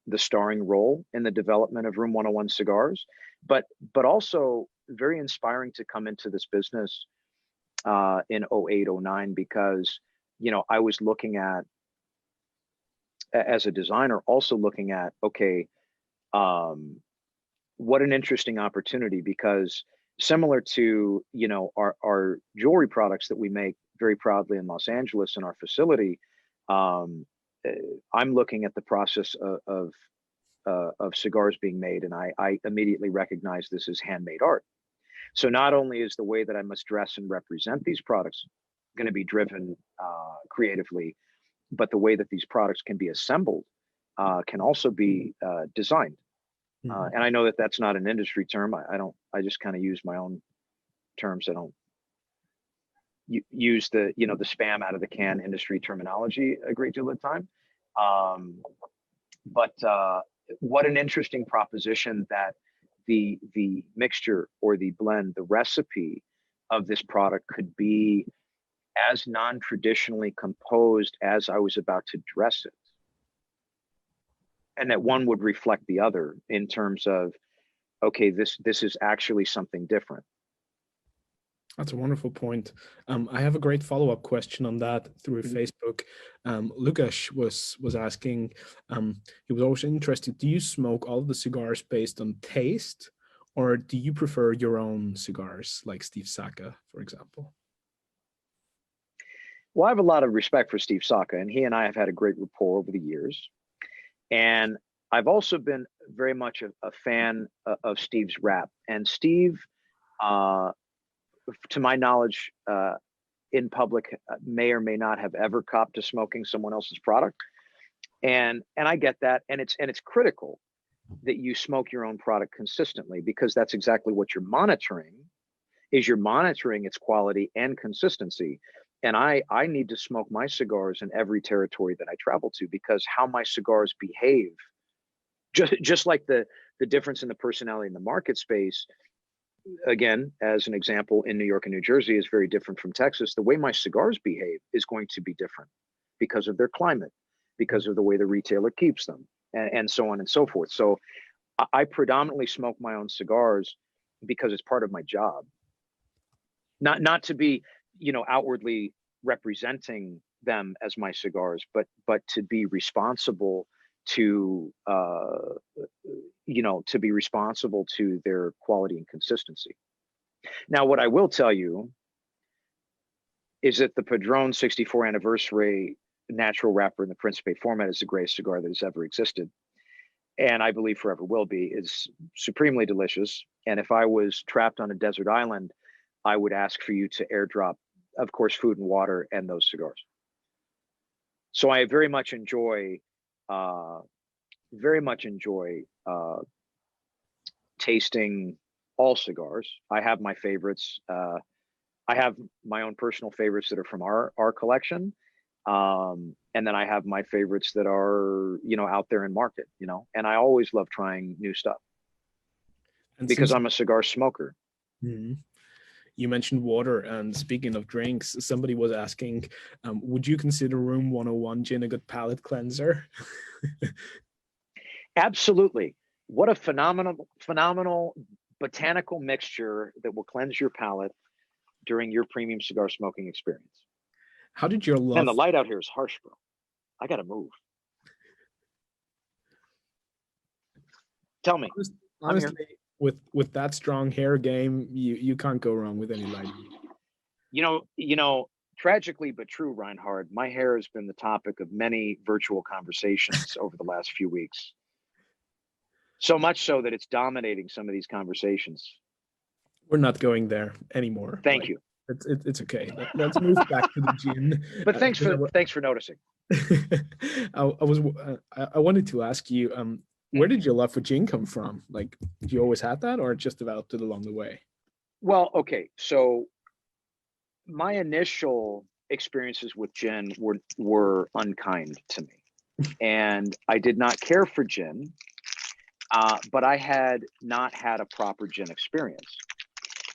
the starring role in the development of Room 101 Cigars, but also very inspiring to come into this business in 08, 09, because I was looking at, as a designer, also looking at, okay, what an interesting opportunity, because similar to our jewelry products that we make very proudly in Los Angeles in our facility, I'm looking at the process of cigars being made, and I immediately recognize this as handmade art. So not only is the way that I must dress and represent these products going to be driven creatively, but the way that these products can be assembled can also be designed. And I know that that's not an industry term. I just kind of use my own terms. I don't use the spam out of the can industry terminology a great deal of the time. But what an interesting proposition that the mixture or the blend, the recipe of this product could be as non-traditionally composed as I was about to dress it. And that one would reflect the other in terms of, okay, this is actually something different. That's a wonderful point. I have a great follow-up question on that through Facebook. Lukash was asking, he was always interested, do you smoke all of the cigars based on taste, or do you prefer your own cigars, like Steve Saka, for example? Well, I have a lot of respect for Steve Saka, and he and I have had a great rapport over the years. And I've also been very much a fan of Steve's rap. And Steve, to my knowledge, in public, may or may not have ever copped to smoking someone else's product. And I get that. And it's critical that you smoke your own product consistently, because that's exactly what you're monitoring, is you're monitoring its quality and consistency. And I need to smoke my cigars in every territory that I travel to, because how my cigars behave, just like the difference in the personality in the market space, again, as an example, in New York and New Jersey is very different from Texas. The way my cigars behave is going to be different because of their climate, because of the way the retailer keeps them, and so on and so forth. So I predominantly smoke my own cigars because it's part of my job. Not to be, outwardly representing them as my cigars, but to be responsible to to be responsible to their quality and consistency. Now, what I will tell you is that the Padron 64 anniversary natural wrapper in the Principe format is the greatest cigar that has ever existed, and I believe forever will be. Is supremely delicious. And if I was trapped on a desert island, I would ask for you to airdrop, of course, food and water and those cigars. So I very much enjoy tasting all cigars. I have my favorites. I have my own personal favorites that are from our collection. And then I have my favorites that are, out there in market, and I always love trying new stuff because I'm a cigar smoker. Mm-hmm. You mentioned water, and speaking of drinks, somebody was asking, would you consider Room 101 gin a good palate cleanser? Absolutely. What a phenomenal botanical mixture that will cleanse your palate during your premium cigar smoking experience. How did your love... And the light out here is harsh, bro. I got to move. Tell me. Honestly, with that strong hair game, you can't go wrong with any lighting. Tragically but true, Reinhard, my hair has been the topic of many virtual conversations over the last few weeks. So much so that it's dominating some of these conversations. We're not going there anymore. Thank you. It's okay. Let's move back to the gin. But thanks for noticing. I wanted to ask you, where did your love for gin come from? Like, did you always had that, or just developed it along the way? Well, okay. So my initial experiences with gin were unkind to me, and I did not care for gin, but I had not had a proper gin experience.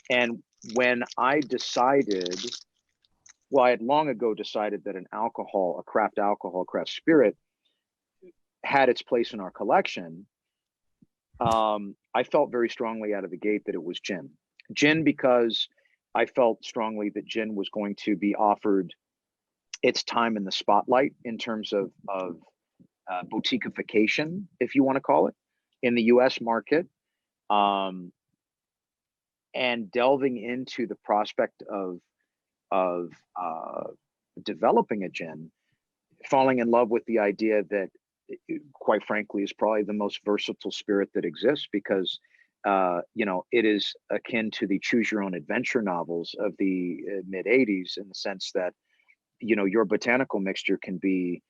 And when I decided, well, I had long ago decided that a craft spirit had its place in our collection. I felt very strongly out of the gate that it was gin. Gin, because I felt strongly that gin was going to be offered its time in the spotlight in terms of boutiquification, if you want to call it, in the US market. And delving into the prospect of developing a gin, falling in love with the idea that, quite frankly, is probably the most versatile spirit that exists, because it is akin to the choose your own adventure novels of the mid 80s, in the sense that your botanical mixture can be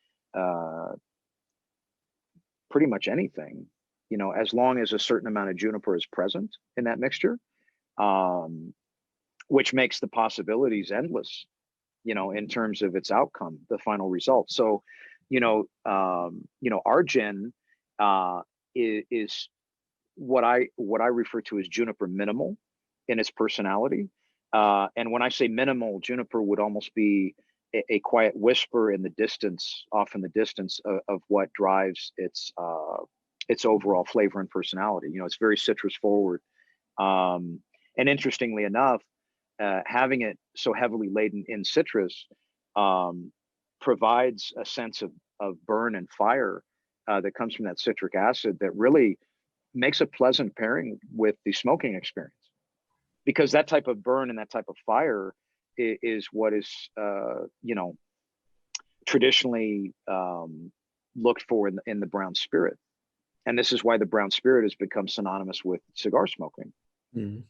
pretty much anything, as long as a certain amount of juniper is present in that mixture, which makes the possibilities endless, in terms of its outcome, the final result. So, our gin is what I refer to as juniper minimal in its personality. And when I say minimal, juniper would almost be a quiet whisper in the distance, off in the distance of what drives its overall flavor and personality. It's very citrus forward. And interestingly enough, having it so heavily laden in citrus provides a sense of burn and fire that comes from that citric acid that really makes a pleasant pairing with the smoking experience. Because that type of burn and that type of fire is what is, traditionally looked for in the brown spirit. And this is why the brown spirit has become synonymous with cigar smoking. Mm.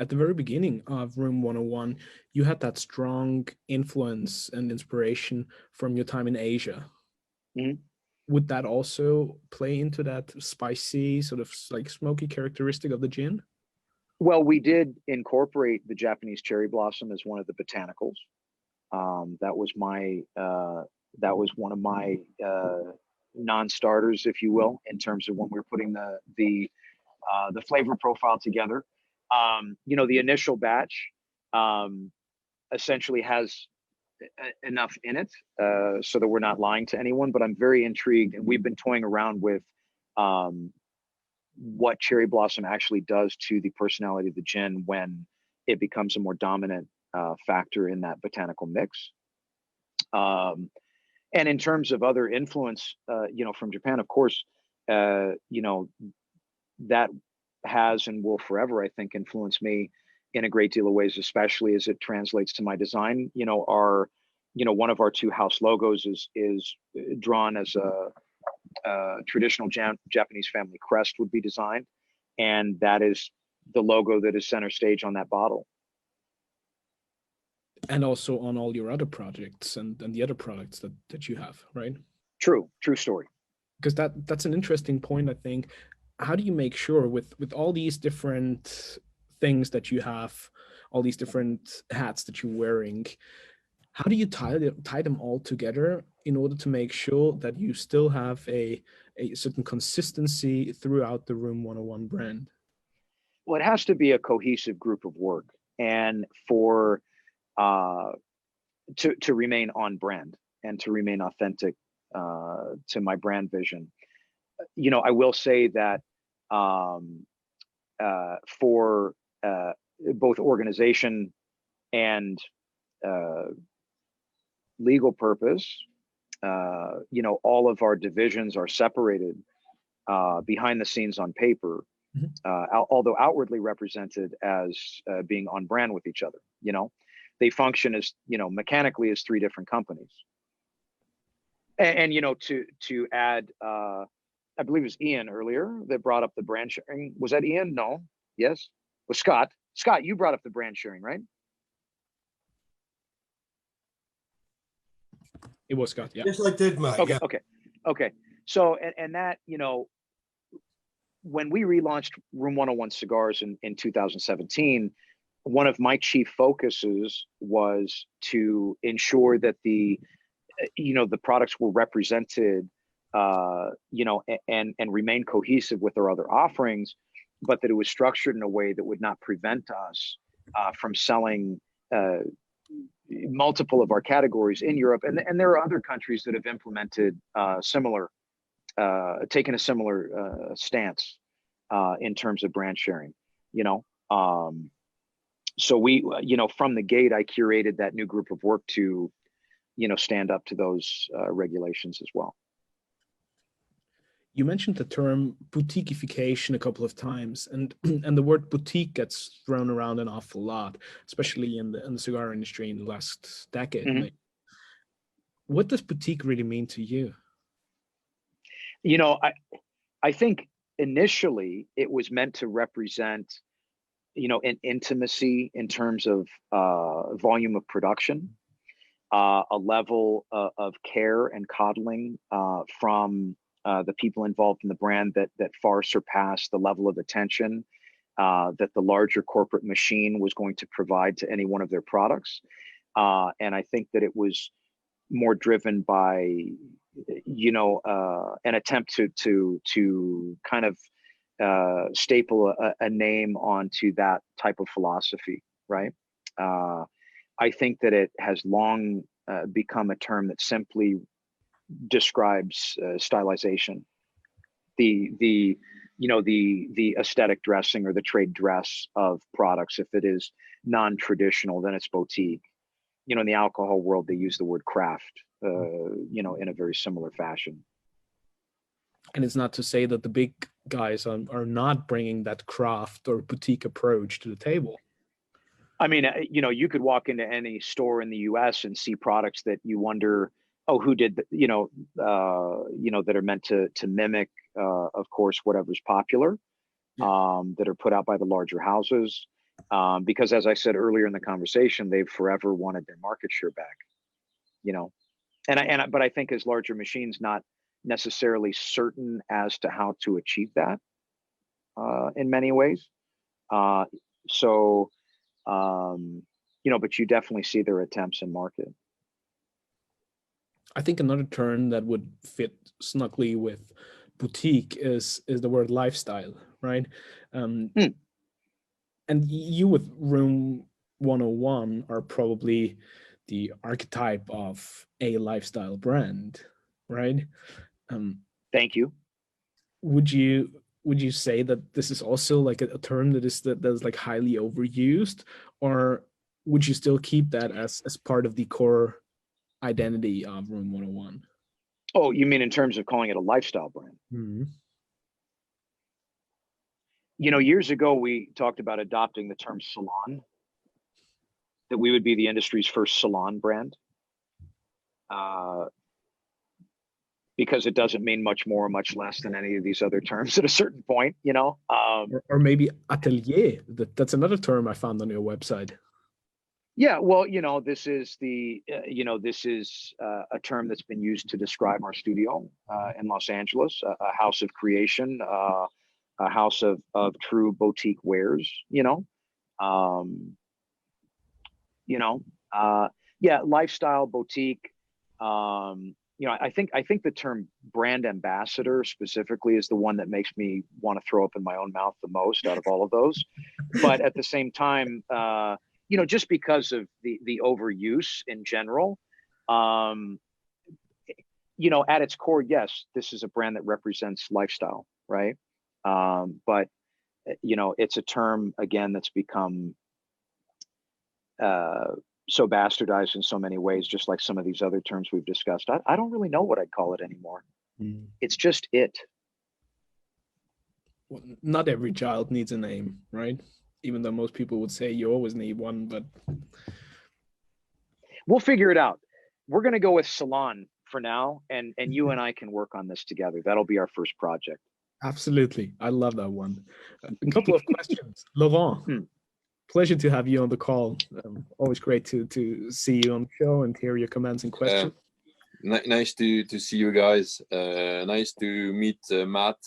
At the very beginning of Room 101, you had that strong influence and inspiration from your time in Asia. Mm-hmm. Would that also play into that spicy, sort of like smoky characteristic of the gin? Well, we did incorporate the Japanese cherry blossom as one of the botanicals. That was one of my non-starters, if you will, in terms of when we were putting the flavor profile together. The initial batch essentially has enough in it so that we're not lying to anyone, but I'm very intrigued, and we've been toying around with what cherry blossom actually does to the personality of the gin when it becomes a more dominant factor in that botanical mix. And in terms of other influence, from Japan, of course, that has and will forever, I think, influence me in a great deal of ways, especially as it translates to my design. One of our two house logos is drawn as a traditional Japanese family crest would be designed, and that is the logo that is center stage on that bottle. And also on all your other projects and the other products that you have, right? True story. Because that's an interesting point, I think. How do you make sure with all these different things that you have, all these different hats that you're wearing, how do you tie them all together in order to make sure that you still have a certain consistency throughout the Room101 brand? Well, it has to be a cohesive group of work, and for to remain on brand and to remain authentic to my brand vision. I will say that for both organization and legal purpose, all of our divisions are separated behind the scenes on paper, although outwardly represented as being on brand with each other. They function as, mechanically as three different companies. And to add, I believe it was Ian earlier that brought up the brand sharing. Was that Ian? No. Yes. It was Scott. Scott, you brought up the brand sharing, right? It was Scott, yeah. Yes, I did, Matt. Okay, Yeah. okay. So, and that, when we relaunched Room101 Cigars in 2017, one of my chief focuses was to ensure that the products were represented, and remain cohesive with our other offerings, but that it was structured in a way that would not prevent us from selling multiple of our categories in Europe. And there are other countries that have implemented taken a similar stance in terms of brand sharing, so we, from the gate, I curated that new group of work to, stand up to those regulations as well. You mentioned the term boutiqueification a couple of times, and the word boutique gets thrown around an awful lot, especially in the cigar industry in the last decade. Mm-hmm. What does boutique really mean to you? I think initially it was meant to represent, an intimacy in terms of volume of production, a level of care and coddling from the people involved in the brand that far surpassed the level of attention that the larger corporate machine was going to provide to any one of their products. And I think that it was more driven by, an attempt to kind of staple a name onto that type of philosophy, right? I think that it has long become a term that simply describes stylization, the aesthetic dressing or the trade dress of products. If it is non-traditional, then it's boutique. In the alcohol world, they use the word craft, in a very similar fashion. And it's not to say that the big guys are not bringing that craft or boutique approach to the table. I mean, you could walk into any store in the U.S. and see products that you wonder, oh, who did, that are meant to mimic, of course, whatever's popular, that are put out by the larger houses. Because as I said earlier in the conversation, they've forever wanted their market share back, but I think as larger machines, not necessarily certain as to how to achieve that in many ways. But you definitely see their attempts in market. I think another term that would fit snugly with boutique is the word lifestyle, right? And you with Room101 are probably the archetype of a lifestyle brand, right? Thank you. Would you say that this is also like a term that is like highly overused, or would you still keep that as part of the core identity of Room 101? Oh, you mean in terms of calling it a lifestyle brand? Mm-hmm. You know, years ago, we talked about adopting the term salon, that we would be the industry's first salon brand. Because it doesn't mean much more or much less than any of these other terms at a certain point, you know? Or maybe atelier. That's another term I found on your website. Yeah, well, you know, this is the, this is a term that's been used to describe our studio in Los Angeles, a house of creation, a house of true boutique wares, yeah, lifestyle boutique. I think the term brand ambassador specifically is the one that makes me want to throw up in my own mouth the most out of all of those. But at the same time, just because of the overuse in general, at its core, yes, this is a brand that represents lifestyle, right? But it's a term, again, that's become so bastardized in so many ways, just like some of these other terms we've discussed. I don't really know what I'd call it anymore. It's just it. Well, not every child needs a name, right? Even though most people would say you always need one, but we'll figure it out. We're going to go with salon for now, and you and I can work on this together. That'll be our first project. Absolutely. I love that one. A couple of questions. Laurent, pleasure to have you on the call. Always great to see you on the show and hear your comments and questions. Nice to see you guys. Nice to meet Matt.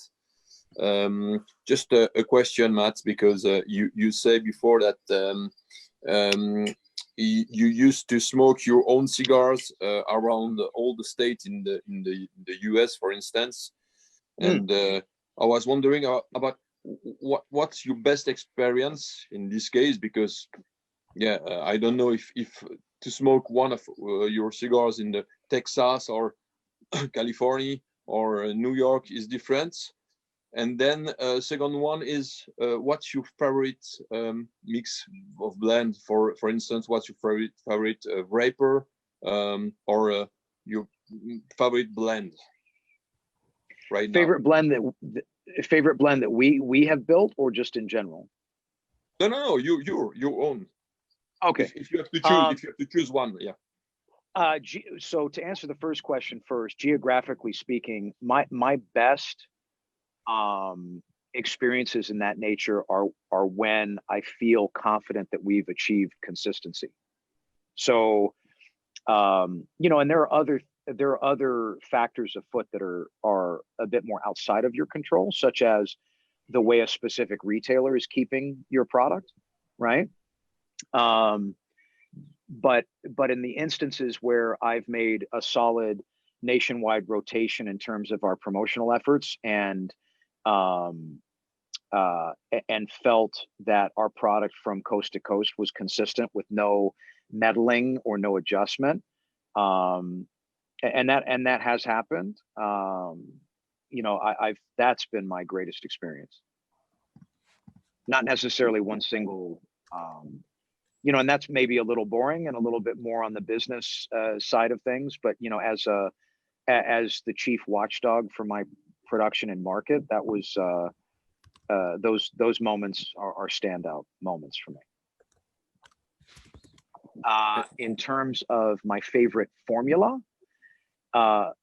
Just a question, Matt, because you said before that you used to smoke your own cigars around all the states in the US, for instance, and I was wondering about what's your best experience in this case, because I don't know if to smoke one of your cigars in the Texas or California or New York is different. And then second one is what's your favorite mix of blend? For instance, what's your favorite wrapper or your favorite blend right now? Favorite blend that we have built, or just in general? No, your own. Okay. If you have to choose one, yeah. So to answer the first question first, geographically speaking, my best experiences in that nature are when I feel confident that we've achieved consistency. So, and there are other factors afoot that are a bit more outside of your control, such as the way a specific retailer is keeping your product, right? But in the instances where I've made a solid nationwide rotation in terms of our promotional efforts and felt that our product from coast to coast was consistent with no meddling or no adjustment, and that has happened. That's been my greatest experience. Not necessarily one single, and that's maybe a little boring and a little bit more on the business side of things. But as the chief watchdog for my production and market, that was those moments are standout moments for me. In terms of my favorite formula,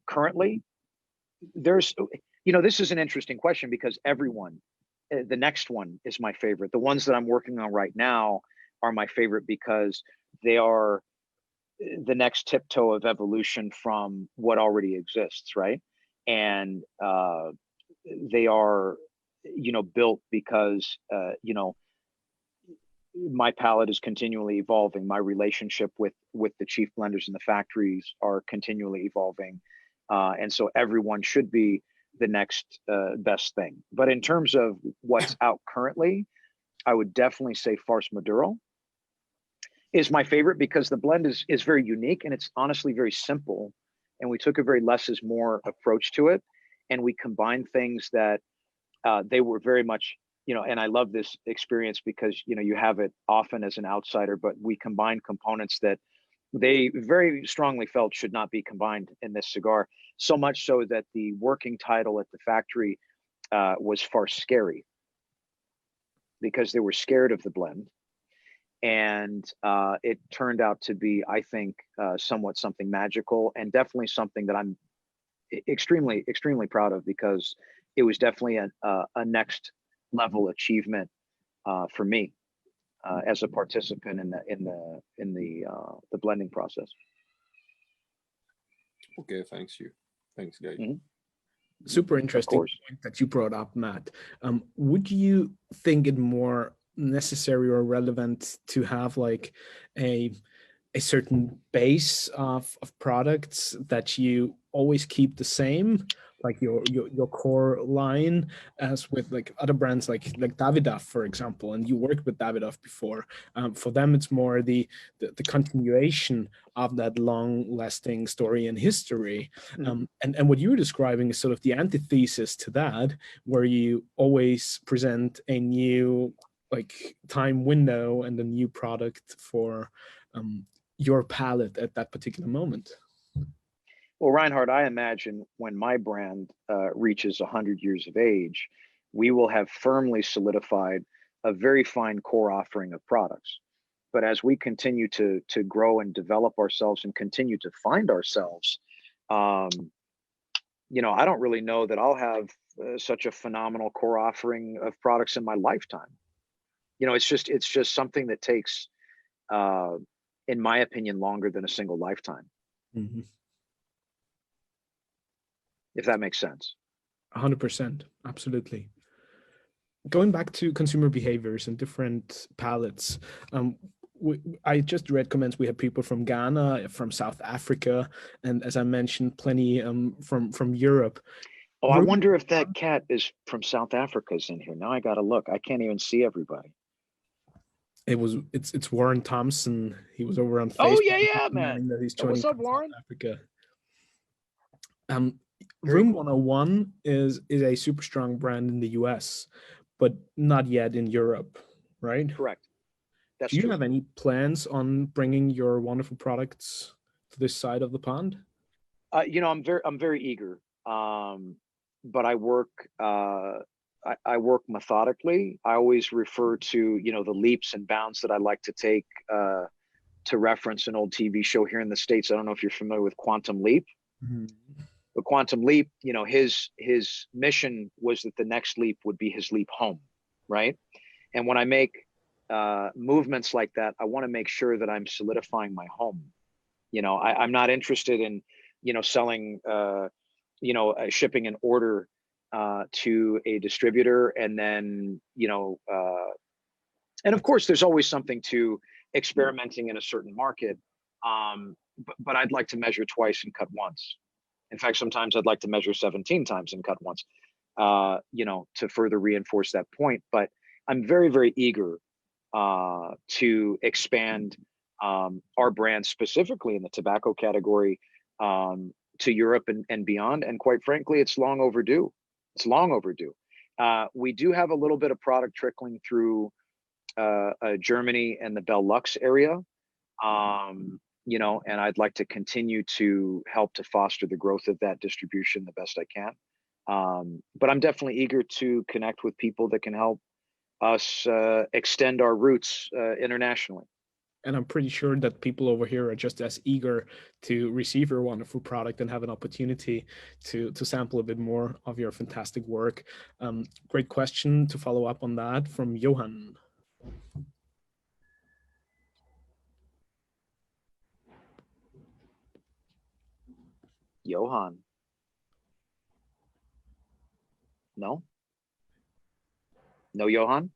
currently, there's, this is an interesting question because everyone, the next one is my favorite. The ones that I'm working on right now are my favorite because they are the next tiptoe of evolution from what already exists, right? And they are, built because, my palate is continually evolving. My relationship with the chief blenders in the factories are continually evolving. And so everyone should be the next best thing. But in terms of what's out currently, I would definitely say Farce Maduro is my favorite because the blend is very unique and it's honestly very simple. And we took a very less is more approach to it. And we combined things that they were very much, and I love this experience because, you have it often as an outsider, but we combine components that they very strongly felt should not be combined in this cigar. So much so that the working title at the factory was Farce Scary, because they were scared of the blend. And it turned out to be, I think, somewhat something magical, and definitely something that I'm extremely, extremely proud of, because it was definitely a next level achievement for me as a participant in the blending process. Okay, thanks guys. Mm-hmm. Super interesting point that you brought up, Matt. Would you think it more necessary or relevant to have like a certain base of products that you always keep the same, like your core line, as with like other brands like Davidoff, for example, and you worked with Davidoff before. For them, it's more the continuation of that long-lasting story and history. And what you're describing is sort of the antithesis to that, where you always present a new like time window and a new product for your palate at that particular moment. Well, Reinhard, I imagine when my brand reaches 100 years of age, we will have firmly solidified a very fine core offering of products. But as we continue to grow and develop ourselves and continue to find ourselves, you know, I don't really know that I'll have such a phenomenal core offering of products in my lifetime. You know, it's just something that takes, in my opinion, longer than a single lifetime. Mm-hmm. If that makes sense. 100%, absolutely. Going back to consumer behaviors and different palates, I just read comments. We have people from Ghana, from South Africa, and as I mentioned, plenty from Europe. Oh, I wonder if that cat is from South Africa's in here. Now I gotta look. I can't even see everybody. It's Warren Thompson. He was over on Facebook. Oh yeah, man. That he's joining What's up, Warren? South Africa. Room101 is a super strong brand in the US, but not yet in Europe, right? Correct. That's Do you true. have any plans on bringing your wonderful products to this side of the pond? You know, I'm very eager, but I work I work methodically. I always refer to, you know, the leaps and bounds that I like to take to reference an old TV show here in the States. I don't know if you're familiar with Quantum Leap. Mm-hmm. But Quantum Leap, you know, his mission was that the next leap would be his leap home, right? And when I make movements like that, I want to make sure that I'm solidifying my home. You know, I'm not interested in, you know, selling, you know, shipping an order to a distributor, and then, you know, and of course, there's always something to experimenting in a certain market, but I'd like to measure twice and cut once. In fact, sometimes I'd like to measure 17 times and cut once, you know, to further reinforce that point. But I'm very, very eager to expand our brand, specifically in the tobacco category, to Europe and beyond. And quite frankly, it's long overdue. It's long overdue. We do have a little bit of product trickling through Germany and the Benelux area. You know, and I'd like to continue to help to foster the growth of that distribution the best I can. But I'm definitely eager to connect with people that can help us extend our roots internationally. And I'm pretty sure that people over here are just as eager to receive your wonderful product and have an opportunity to sample a bit more of your fantastic work. Great question to follow up on that from Johan. Johan. No? No, Johan?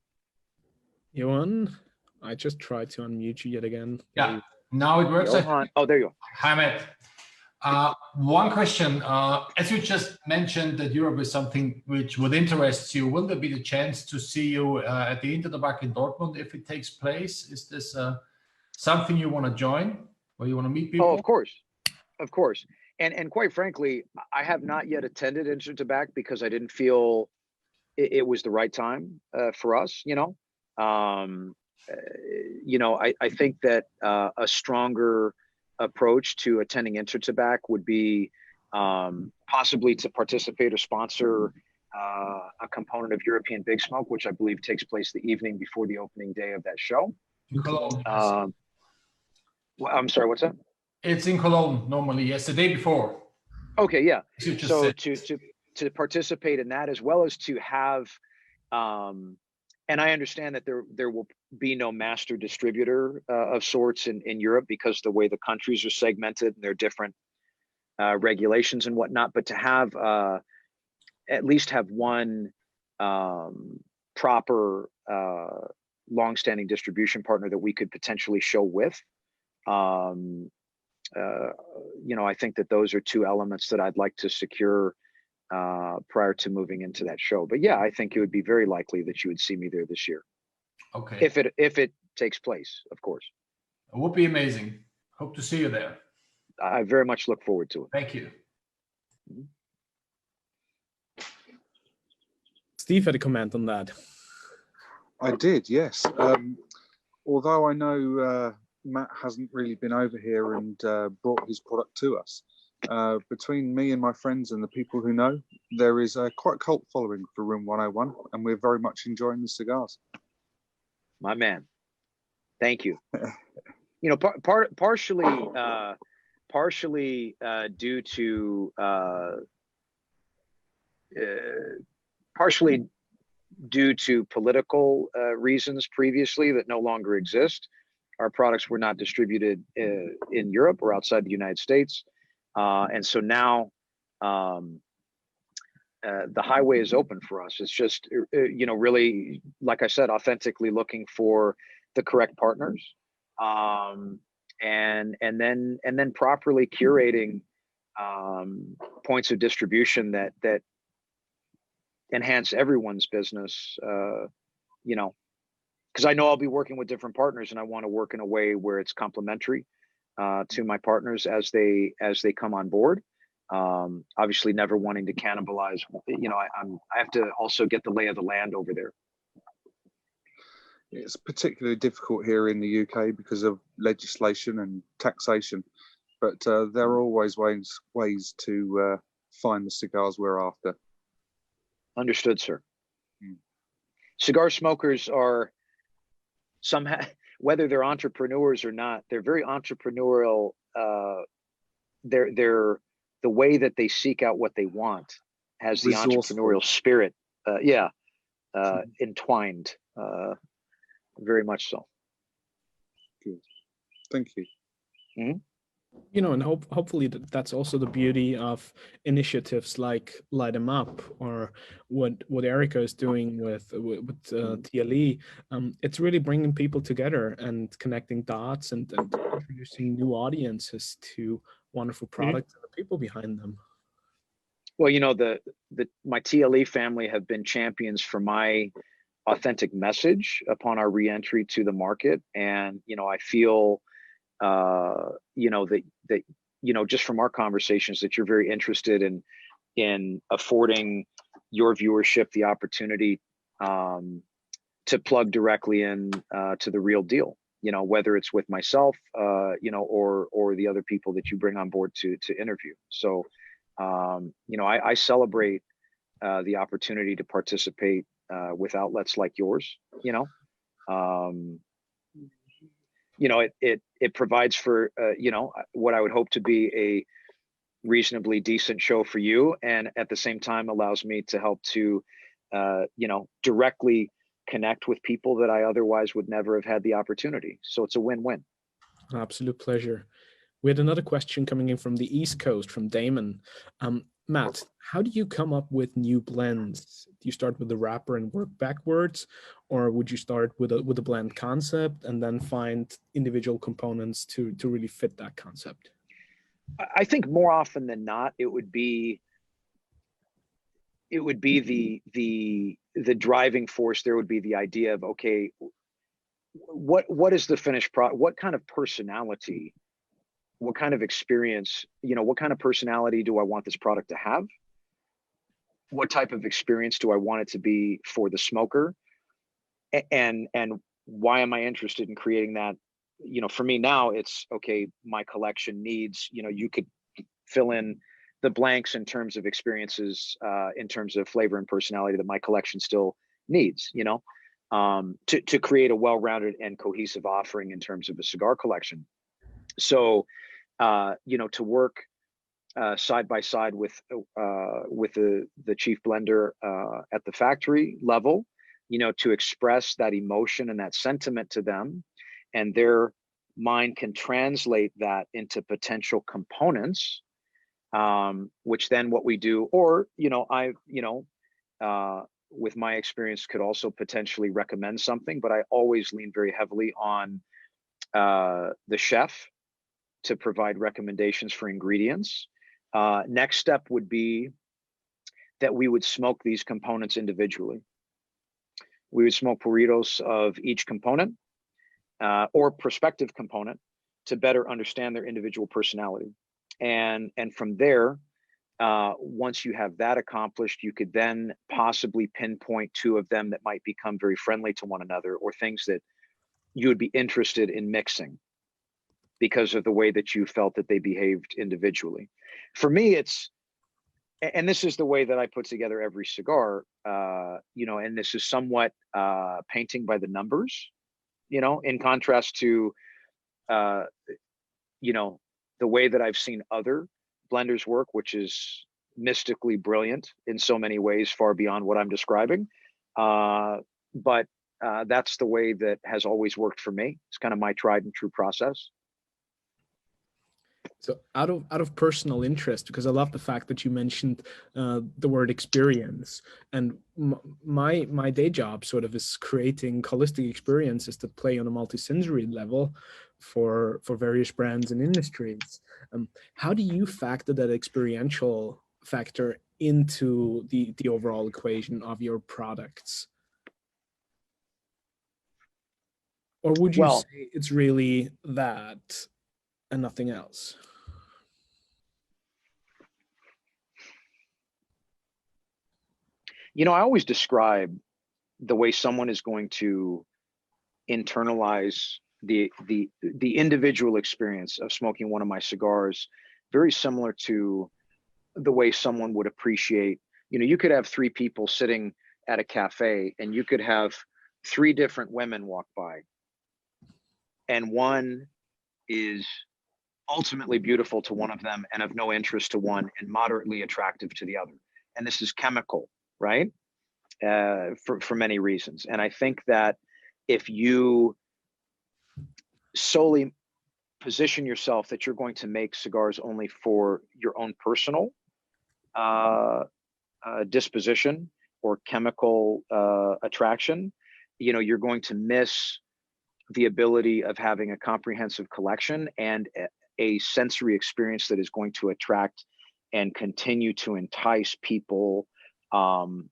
Johan, I just tried to unmute you yet again. Yeah, now it works. Johan. Oh, there you go. Hi, Matt. One question. As you just mentioned that Europe is something which would interest you, will there be the chance to see you at the Intertobacco in Dortmund if it takes place? Is this something you want to join, or you want to meet people? Oh, of course. Of course. And quite frankly, I have not yet attended Intertobacco because I didn't feel it was the right time for us, you know. You know, I think that a stronger approach to attending Intertabac would be possibly to participate or sponsor a component of European Big Smoke, which I believe takes place the evening before the opening day of that show. In Cologne. Well, I'm sorry, what's that? It's in Cologne normally, yes, the day before. Okay, yeah. So said. to participate in that, as well as to have, and I understand that there will be no master distributor of sorts in Europe because the way the countries are segmented and there are different regulations and whatnot, but to have at least have one proper long-standing distribution partner that we could potentially show with. I think that those are two elements that I'd like to secure prior to moving into that show. But yeah, I think it would be very likely that you would see me there this year. Okay. If it takes place, of course. It would be amazing. Hope to see you there. I very much look forward to it. Thank you. Steve had a comment on that. I did, yes. Although I know Matt hasn't really been over here and brought his product to us. Between me and my friends and the people who know, there is quite a cult following for Room 101, and we're very much enjoying the cigars. My man, thank you. Partially due to political reasons previously that no longer exist. Our products were not distributed in Europe or outside the United States. And so now the highway is open for us. It's just, really, like I said, authentically looking for the correct partners, and then properly curating points of distribution that enhance everyone's business, because I know I'll be working with different partners and I want to work in a way where it's complementary to my partners as they come on board. Obviously never wanting to cannibalize, I have to also get the lay of the land over there. It's particularly difficult here in the UK because of legislation and taxation, but there are always ways to find the cigars we're after. Understood, sir. Cigar smokers are somehow, whether they're entrepreneurs or not, they're very entrepreneurial. They're the way that they seek out what they want has the entrepreneurial spirit, entwined, very much so. Good. Thank you. Mm-hmm. And hopefully that's also the beauty of initiatives like Light 'em Up, or what Erica is doing with TLE. It's really bringing people together and connecting dots and introducing new audiences to wonderful products and the people behind them. Well, my TLE family have been champions for my authentic message upon our re-entry to the market, and I feel that just from our conversations that you're very interested in affording your viewership the opportunity to plug directly in to the real deal, whether it's with myself, or the other people that you bring on board to interview. So, I celebrate the opportunity to participate with outlets like yours. It provides for what I would hope to be a reasonably decent show for you, and at the same time allows me to help to directly connect with people that I otherwise would never have had the opportunity. So it's a win-win. Absolute pleasure. We had another question coming in from the East Coast, from Damon. Matt, how do you come up with new blends? Do you start with the wrapper and work backwards, or would you start with a blend concept and then find individual components to really fit that concept? I think more often than not, it would be the driving force. There would be the idea of, okay, what is the finished product? What kind of personality? What kind of experience, what kind of personality do I want this product to have? What type of experience do I want it to be for the smoker? And why am I interested in creating that for me now, it's okay, my collection needs, you could fill in the blanks in terms of experiences, in terms of flavor and personality that my collection still needs, to create a well-rounded and cohesive offering in terms of a cigar collection. So, to work side by side with the chief blender at the factory level, to express that emotion and that sentiment to them, and their mind can translate that into potential components, which then what we do, or with my experience, could also potentially recommend something, but I always lean very heavily on the chef to provide recommendations for ingredients. Next step would be that we would smoke these components individually. We would smoke burritos of each component or prospective component to better understand their individual personality. And from there, once you have that accomplished, you could then possibly pinpoint two of them that might become very friendly to one another, or things that you would be interested in mixing because of the way that you felt that they behaved individually. For me, and this is the way that I put together every cigar, and this is somewhat painting by the numbers, in contrast to, the way that I've seen other blenders work, which is mystically brilliant in so many ways, far beyond what I'm describing. But that's the way that has always worked for me. It's kind of my tried and true process. So out of personal interest, because I love the fact that you mentioned the word experience, and my day job sort of is creating holistic experiences that play on a multi-sensory level for various brands and industries. How do you factor that experiential factor into the overall equation of your products? Or would you say it's really that and nothing else? I always describe the way someone is going to internalize the individual experience of smoking one of my cigars, very similar to the way someone would appreciate, you could have three people sitting at a cafe and you could have three different women walk by, and one is ultimately beautiful to one of them and of no interest to one, and moderately attractive to the other. And this is chemical, right? For many reasons. And I think that if you solely position yourself that you're going to make cigars only for your own personal disposition or chemical attraction, you're going to miss the ability of having a comprehensive collection and a sensory experience that is going to attract and continue to entice people on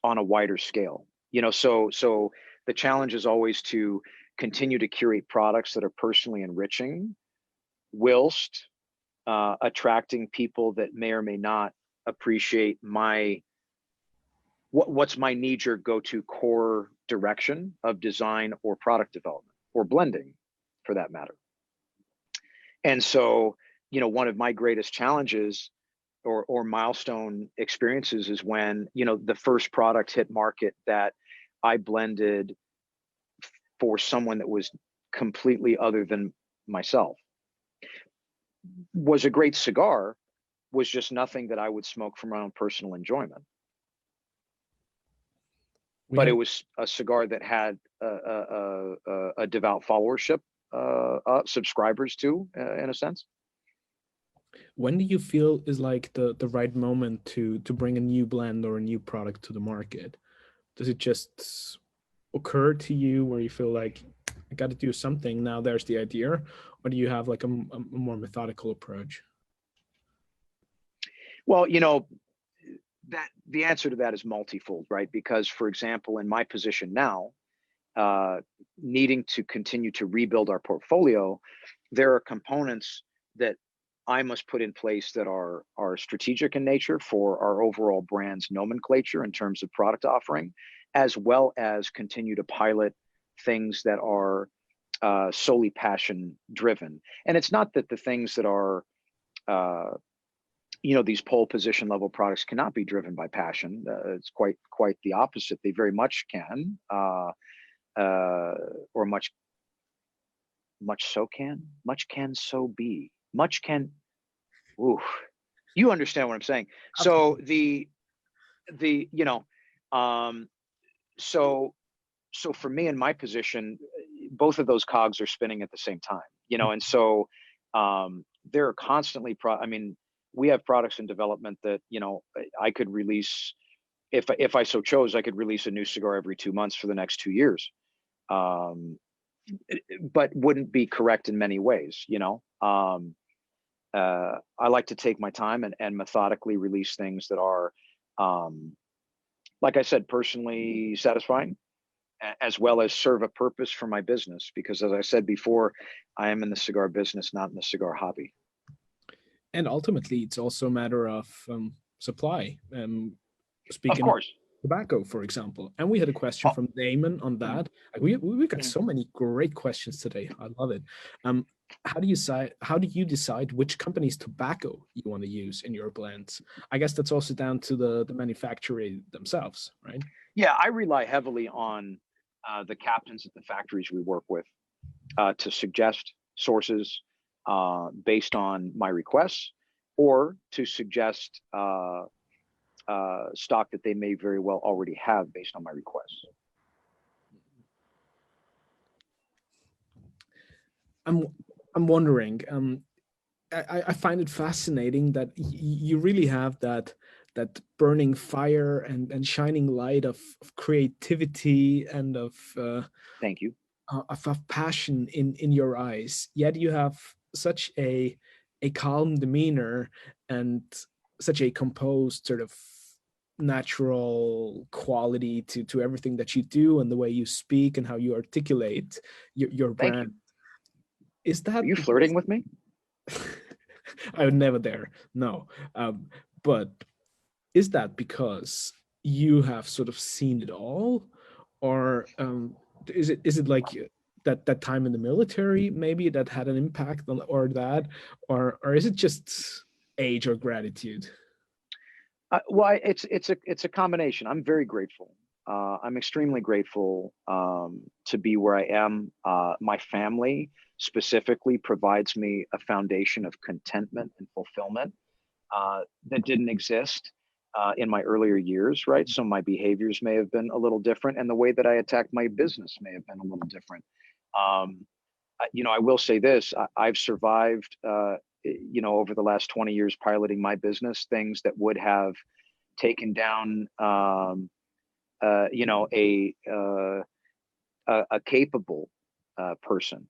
a wider scale. So the challenge is always to continue to curate products that are personally enriching, whilst attracting people that may or may not appreciate what's my knee-jerk go-to core direction of design or product development or blending, for that matter. And so, one of my greatest challenges or milestone experiences is when, the first product hit market that I blended for someone that was completely other than myself. Was a great cigar, was just nothing that I would smoke for my own personal enjoyment. But it was a cigar that had a devout followership, subscribers to, in a sense. When do you feel is like the right moment to bring a new blend or a new product to the market? Does it just occur to you where you feel like, I got to do something, now there's the idea? Or do you have like a more methodical approach? Well, that the answer to that is multifold, right? Because, for example, in my position now, needing to continue to rebuild our portfolio, there are components that I must put in place that are strategic in nature for our overall brand's nomenclature in terms of product offering, as well as continue to pilot things that are solely passion driven. And it's not that the things that are, these pole position level products cannot be driven by passion. It's quite the opposite. They very much can, or much can so be. Much can. Ooh, you understand what I'm saying. So so for me in my position, both of those cogs are spinning at the same time, and so there are constantly we have products in development that I could release, if I so chose, I could release a new cigar every 2 months for the next 2 years, but wouldn't be correct in many ways. I like to take my time and methodically release things that are, like I said, personally satisfying, as well as serve a purpose for my business. Because as I said before, I am in the cigar business, not in the cigar hobby. And ultimately, it's also a matter of supply. Speaking of course. Tobacco, for example. And we had a question from Damon on that. We got so many great questions today. I love it. How do you decide which company's tobacco you want to use in your blends? I guess that's also down to the manufacturer themselves, right? Yeah, I rely heavily on the captains at the factories we work with to suggest sources based on my requests, or to suggest stock that they may very well already have based on my requests. I'm wondering. I find it fascinating that you really have that burning fire and shining light of creativity and of thank you of passion in your eyes. Yet you have such a calm demeanor and such a composed sort of natural quality to everything that you do, and the way you speak and how you articulate your brand. Is that, are you flirting with me? I would never dare. No. But is that because you have sort of seen it all, or is it like that time in the military maybe that had an impact on, or is it just age or gratitude? Well, it's a combination. I'm very grateful. I'm extremely grateful to be where I am. My family specifically provides me a foundation of contentment and fulfillment that didn't exist in my earlier years, right? So my behaviors may have been a little different, and the way that I attacked my business may have been a little different. I will say this: I've survived, over the last 20 years piloting my business, things that would have taken down, a capable person.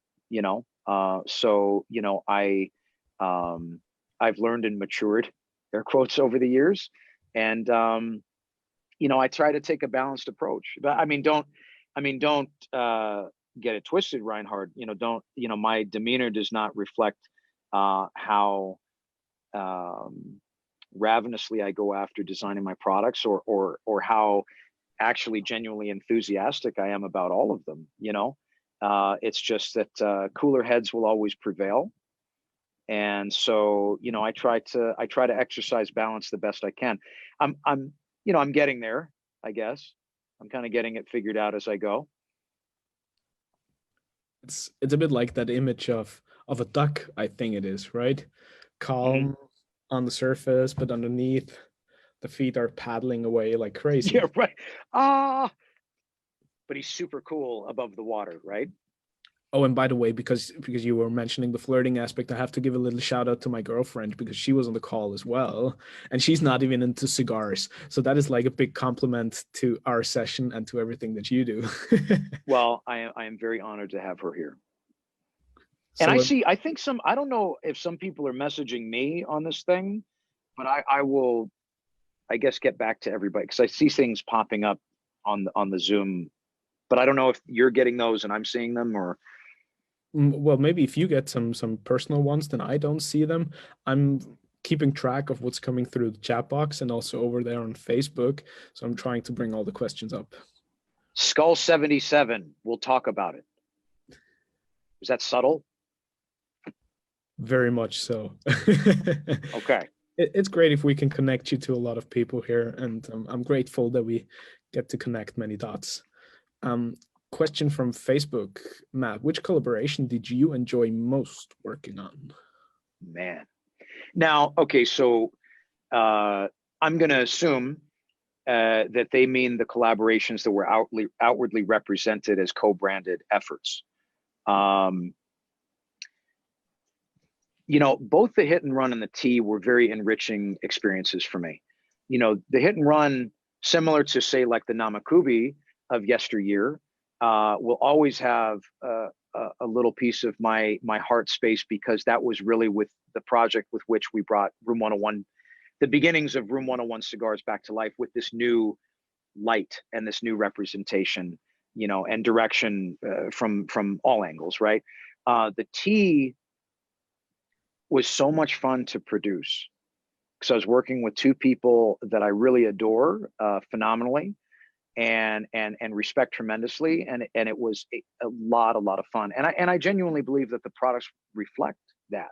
I've learned and matured, air quotes, over the years, and I try to take a balanced approach. But don't get it twisted, Reinhard. My demeanor does not reflect how ravenously I go after designing my products, or how actually genuinely enthusiastic I am about all of them. It's just that cooler heads will always prevail. And so, I try to exercise balance the best I can. I'm getting there, I guess. I'm kind of getting it figured out as I go. It's a bit like that image of a duck, I think it is, right? Calm on the surface, but underneath, the feet are paddling away like crazy. Yeah, right. But he's super cool above the water, right? Oh, and by the way, because you were mentioning the flirting aspect, I have to give a little shout out to my girlfriend, because she was on the call as well, and she's not even into cigars. So that is like a big compliment to our session and to everything that you do. Well, I am very honored to have her here. And I think I don't know if some people are messaging me on this thing, but I will, I guess, get back to everybody, because I see things popping up on the Zoom, but I don't know if you're getting those and I'm seeing them, or. Well, maybe if you get some personal ones, then I don't see them. I'm keeping track of what's coming through the chat box and also over there on Facebook. So I'm trying to bring all the questions up. Skull 77, we'll talk about it. Was that subtle? Very much so. Okay. It's great if we can connect you to a lot of people here, and I'm grateful that we get to connect many dots. Question from Facebook, Matt, which collaboration did you enjoy most working on? Man. Now, okay, so I'm going to assume that they mean the collaborations that were outwardly represented as co-branded efforts. You know, both the Hit and Run and the Tea were very enriching experiences for me. You know, the Hit and Run, similar to say like the Namakubi of yesteryear, will always have a little piece of my heart space, because that was really with the project with which we brought Room 101, the beginnings of Room 101 Cigars back to life with this new light and this new representation, you know, and direction from all angles, right? The Tea was so much fun to produce, because I was working with two people that I really adore phenomenally and respect tremendously, and it was a lot of fun, and I genuinely believe that the products reflect that.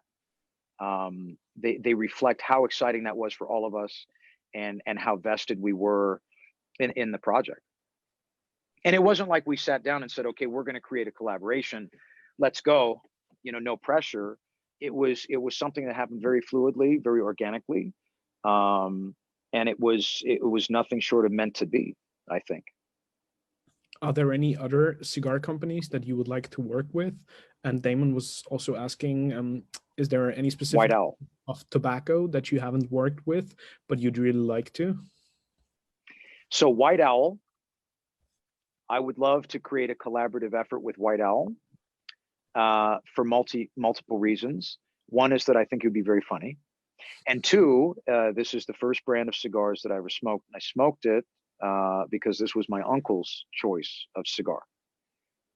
They reflect how exciting that was for all of us, and how vested we were in the project. And it wasn't like we sat down and said, okay, we're going to create a collaboration, let's go, you know, no pressure. It was something that happened very fluidly, very organically, and it was nothing short of meant to be, I think. Are there any other cigar companies that you would like to work with? And Damon was also asking, is there any specific White Owl of tobacco that you haven't worked with, but you'd really like to? So White Owl, I would love to create a collaborative effort with White Owl for multiple reasons. One is that I think it would be very funny. And two, this is the first brand of cigars that I ever smoked. And I smoked it because this was my uncle's choice of cigar.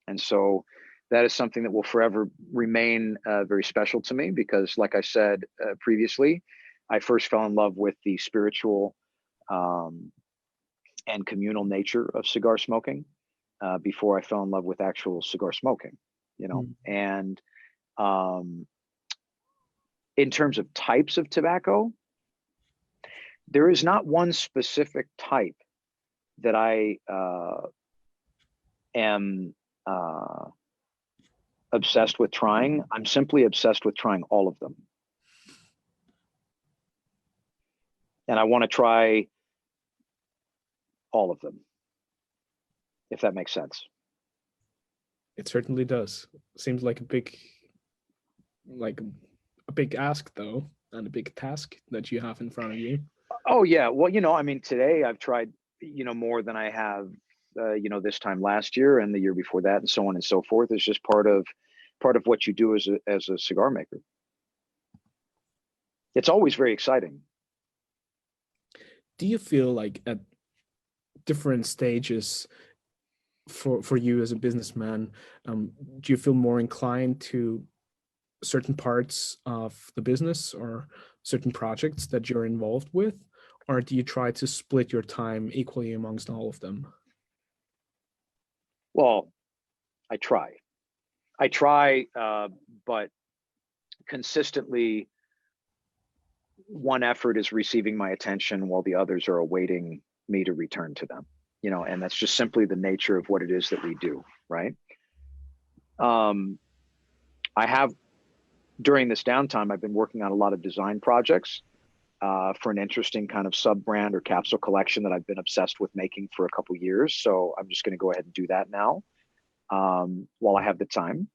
And so that is something that will forever remain very special to me, because like I said previously, I first fell in love with the spiritual and communal nature of cigar smoking before I fell in love with actual cigar smoking, you know. And in terms of types of tobacco, there is not one specific type that I am obsessed with trying. I'm simply obsessed with trying all of them. And I want to try all of them, if that makes sense. It certainly does. Seems like a big ask, though, and a big task that you have in front of you. Oh yeah, well, you know, I mean, today I've tried, you know, more than I have, you know, this time last year and the year before that, and so on and so forth. It's just part of what you do as a cigar maker. It's always very exciting. Do you feel like at different stages for you as a businessman, do you feel more inclined to certain parts of the business or certain projects that you're involved with, or do you try to split your time equally amongst all of them? Well, I try, but consistently one effort is receiving my attention while the others are awaiting me to return to them, you know, and that's just simply the nature of what it is that we do, right? I have, during this downtime, I've been working on a lot of design projects for an interesting kind of sub-brand or capsule collection that I've been obsessed with making for a couple years. So I'm just going to go ahead and do that now while I have the time.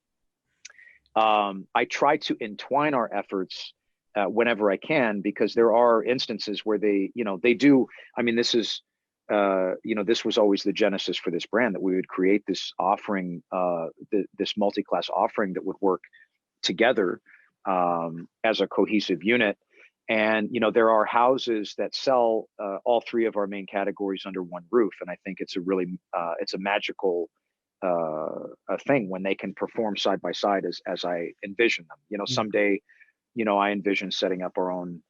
I try to entwine our efforts whenever I can, because there are instances where they, you know, they do. I mean, this is, you know, this was always the genesis for this brand, that we would create this offering, this multi-class offering that would work together as a cohesive unit. And, you know, there are houses that sell all three of our main categories under one roof. And I think it's a really, it's a magical thing when they can perform side by side as I envision them. You know, someday, you know, I envision setting up our own,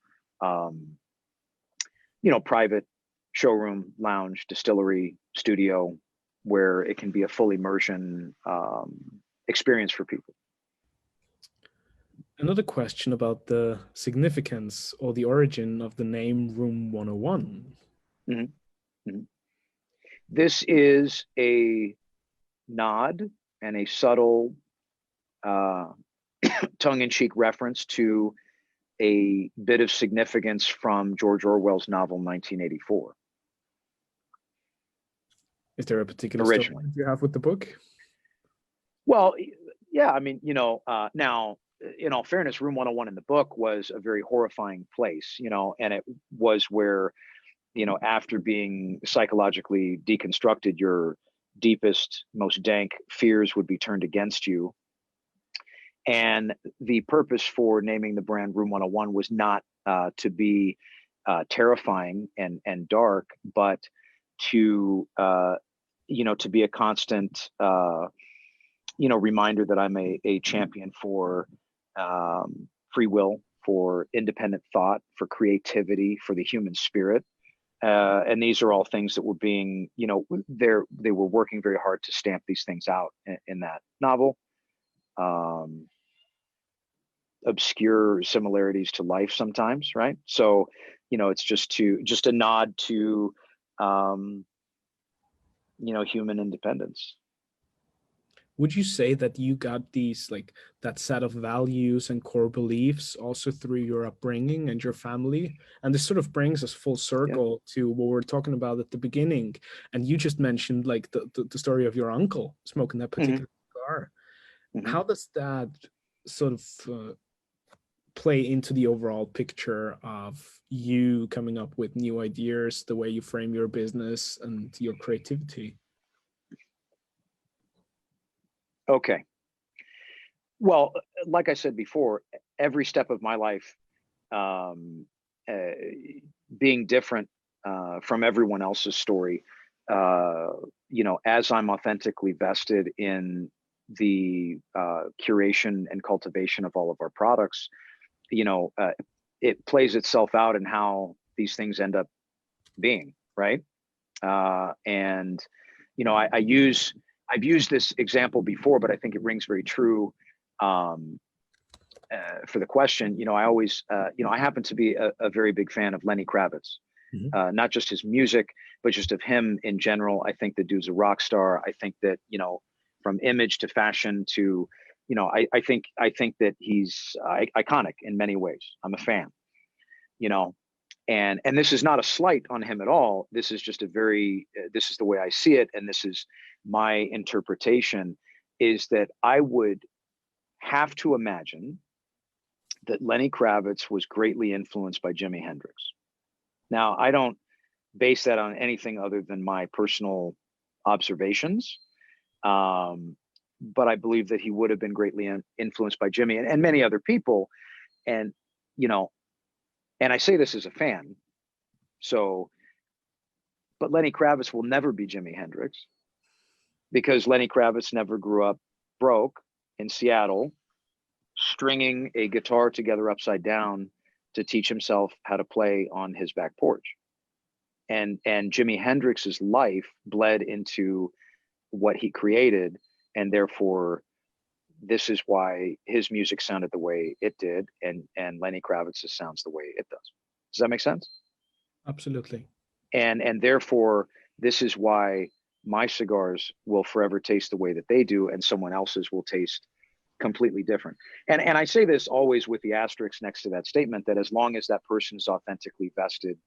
you know, private showroom, lounge, distillery, studio, where it can be a full immersion experience for people. Another question about the significance or the origin of the name Room 101. This is a nod and a subtle tongue-in-cheek reference to a bit of significance from George Orwell's novel 1984. Is there a particular Originally story you have with the book? Well, yeah, I mean, now in all fairness, Room 101 in the book was a very horrifying place, and it was where, after being psychologically deconstructed, your deepest, most dank fears would be turned against you. And the purpose for naming the brand Room 101 was not to be terrifying and dark, but to to be a constant reminder that I'm a champion for free will, for independent thought, for creativity, for the human spirit. And these are all things that were being, they were working very hard to stamp these things out in that novel. Obscure similarities to life sometimes, right? So, it's just a nod to, human independence. Would you say that you got these, like that set of values and core beliefs also through your upbringing and your family? And this sort of brings us full circle to what we're talking about at the beginning. And you just mentioned like the story of your uncle smoking that particular cigar. How does that sort of play into the overall picture of you coming up with new ideas, the way you frame your business and your creativity? Okay. Well, like I said before, every step of my life being different from everyone else's story, as I'm authentically vested in the curation and cultivation of all of our products, it plays itself out in how these things end up being, right? And, I've used this example before, but I think it rings very true for the question. I always, I happen to be a very big fan of Lenny Kravitz, not just his music, but just of him in general. I think the dude's a rock star. I think that, from image to fashion to, I think that he's iconic in many ways. I'm a fan, and this is not a slight on him at all. This is just this is the way I see it. And this is my interpretation, is that I would have to imagine that Lenny Kravitz was greatly influenced by Jimi Hendrix. Now, I don't base that on anything other than my personal observations. But I believe that he would have been greatly influenced by Jimmy and many other people. And, and I say this as a fan. So, but Lenny Kravitz will never be Jimi Hendrix, because Lenny Kravitz never grew up broke in Seattle, stringing a guitar together upside down to teach himself how to play on his back porch. And Jimi Hendrix's life bled into what he created. And therefore, this is why his music sounded the way it did, and Lenny Kravitz's sounds the way it does. Does that make sense? Absolutely. And therefore, this is why my cigars will forever taste the way that they do, and someone else's will taste completely different. And I say this always with the asterisk next to that statement, that as long as that person is authentically vested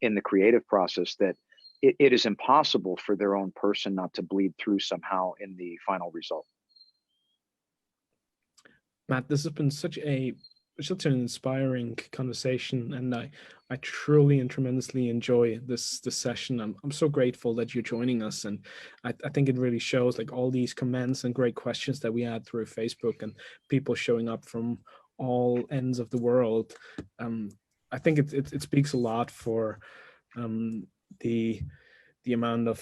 in the creative process, that it is impossible for their own person not to bleed through somehow in the final result. Matt, this has been such an inspiring conversation, and I truly and tremendously enjoy this session. I'm so grateful that you're joining us, and I think it really shows, like, all these comments and great questions that we had through Facebook and people showing up from all ends of the world. I think it speaks a lot for the amount of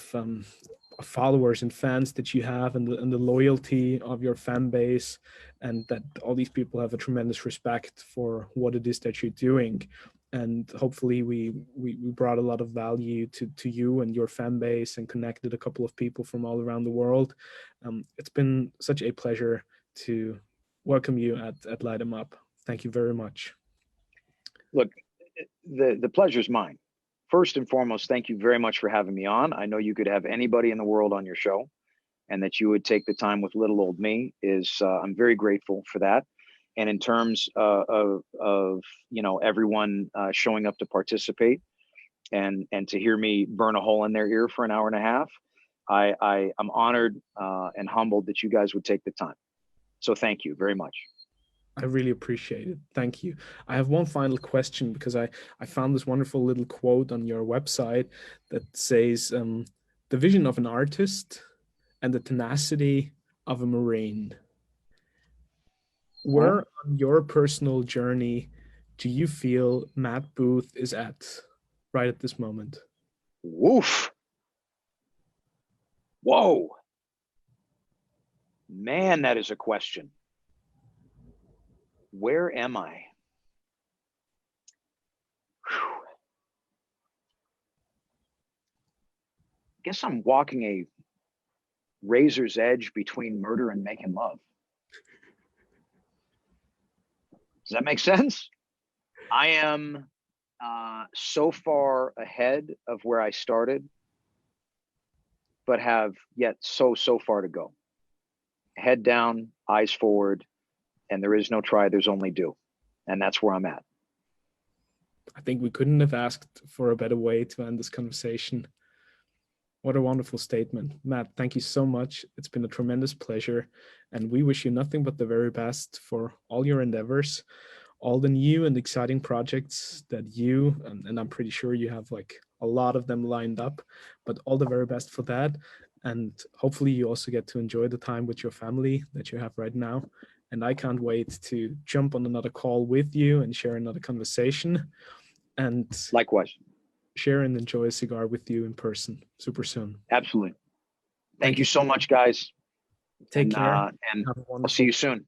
followers and fans that you have, and the loyalty of your fan base, and that all these people have a tremendous respect for what it is that you're doing. And hopefully we brought a lot of value to you and your fan base, and connected a couple of people from all around the world. It's been such a pleasure to welcome you at Light 'em Up. Thank you very much. Look, the pleasure's mine. First and foremost, thank you very much for having me on. I know you could have anybody in the world on your show, and that you would take the time with little old me is, I'm very grateful for that. And in terms of you know, everyone showing up to participate and to hear me burn a hole in their ear for an hour and a half, I'm honored and humbled that you guys would take the time. So thank you very much. I really appreciate it. Thank you. I have one final question, because I found this wonderful little quote on your website that says, the vision of an artist and the tenacity of a Marine. Where on your personal journey do you feel Matt Booth is at right at this moment? Woof. Whoa. Man, that is a question. Where am I? Whew. I guess I'm walking a razor's edge between murder and making love. Does that make sense? I am so far ahead of where I started, but have yet so far to go. Head down, eyes forward, and there is no try, there's only do. And that's where I'm at. I think we couldn't have asked for a better way to end this conversation. What a wonderful statement. Matt, thank you so much. It's been a tremendous pleasure, and we wish you nothing but the very best for all your endeavors, all the new and exciting projects that you, and I'm pretty sure you have like a lot of them lined up, but all the very best for that. And hopefully you also get to enjoy the time with your family that you have right now. And I can't wait to jump on another call with you and share another conversation. And likewise, share and enjoy a cigar with you in person super soon. Absolutely. Thank you so much, guys. Take care. And I'll see you soon.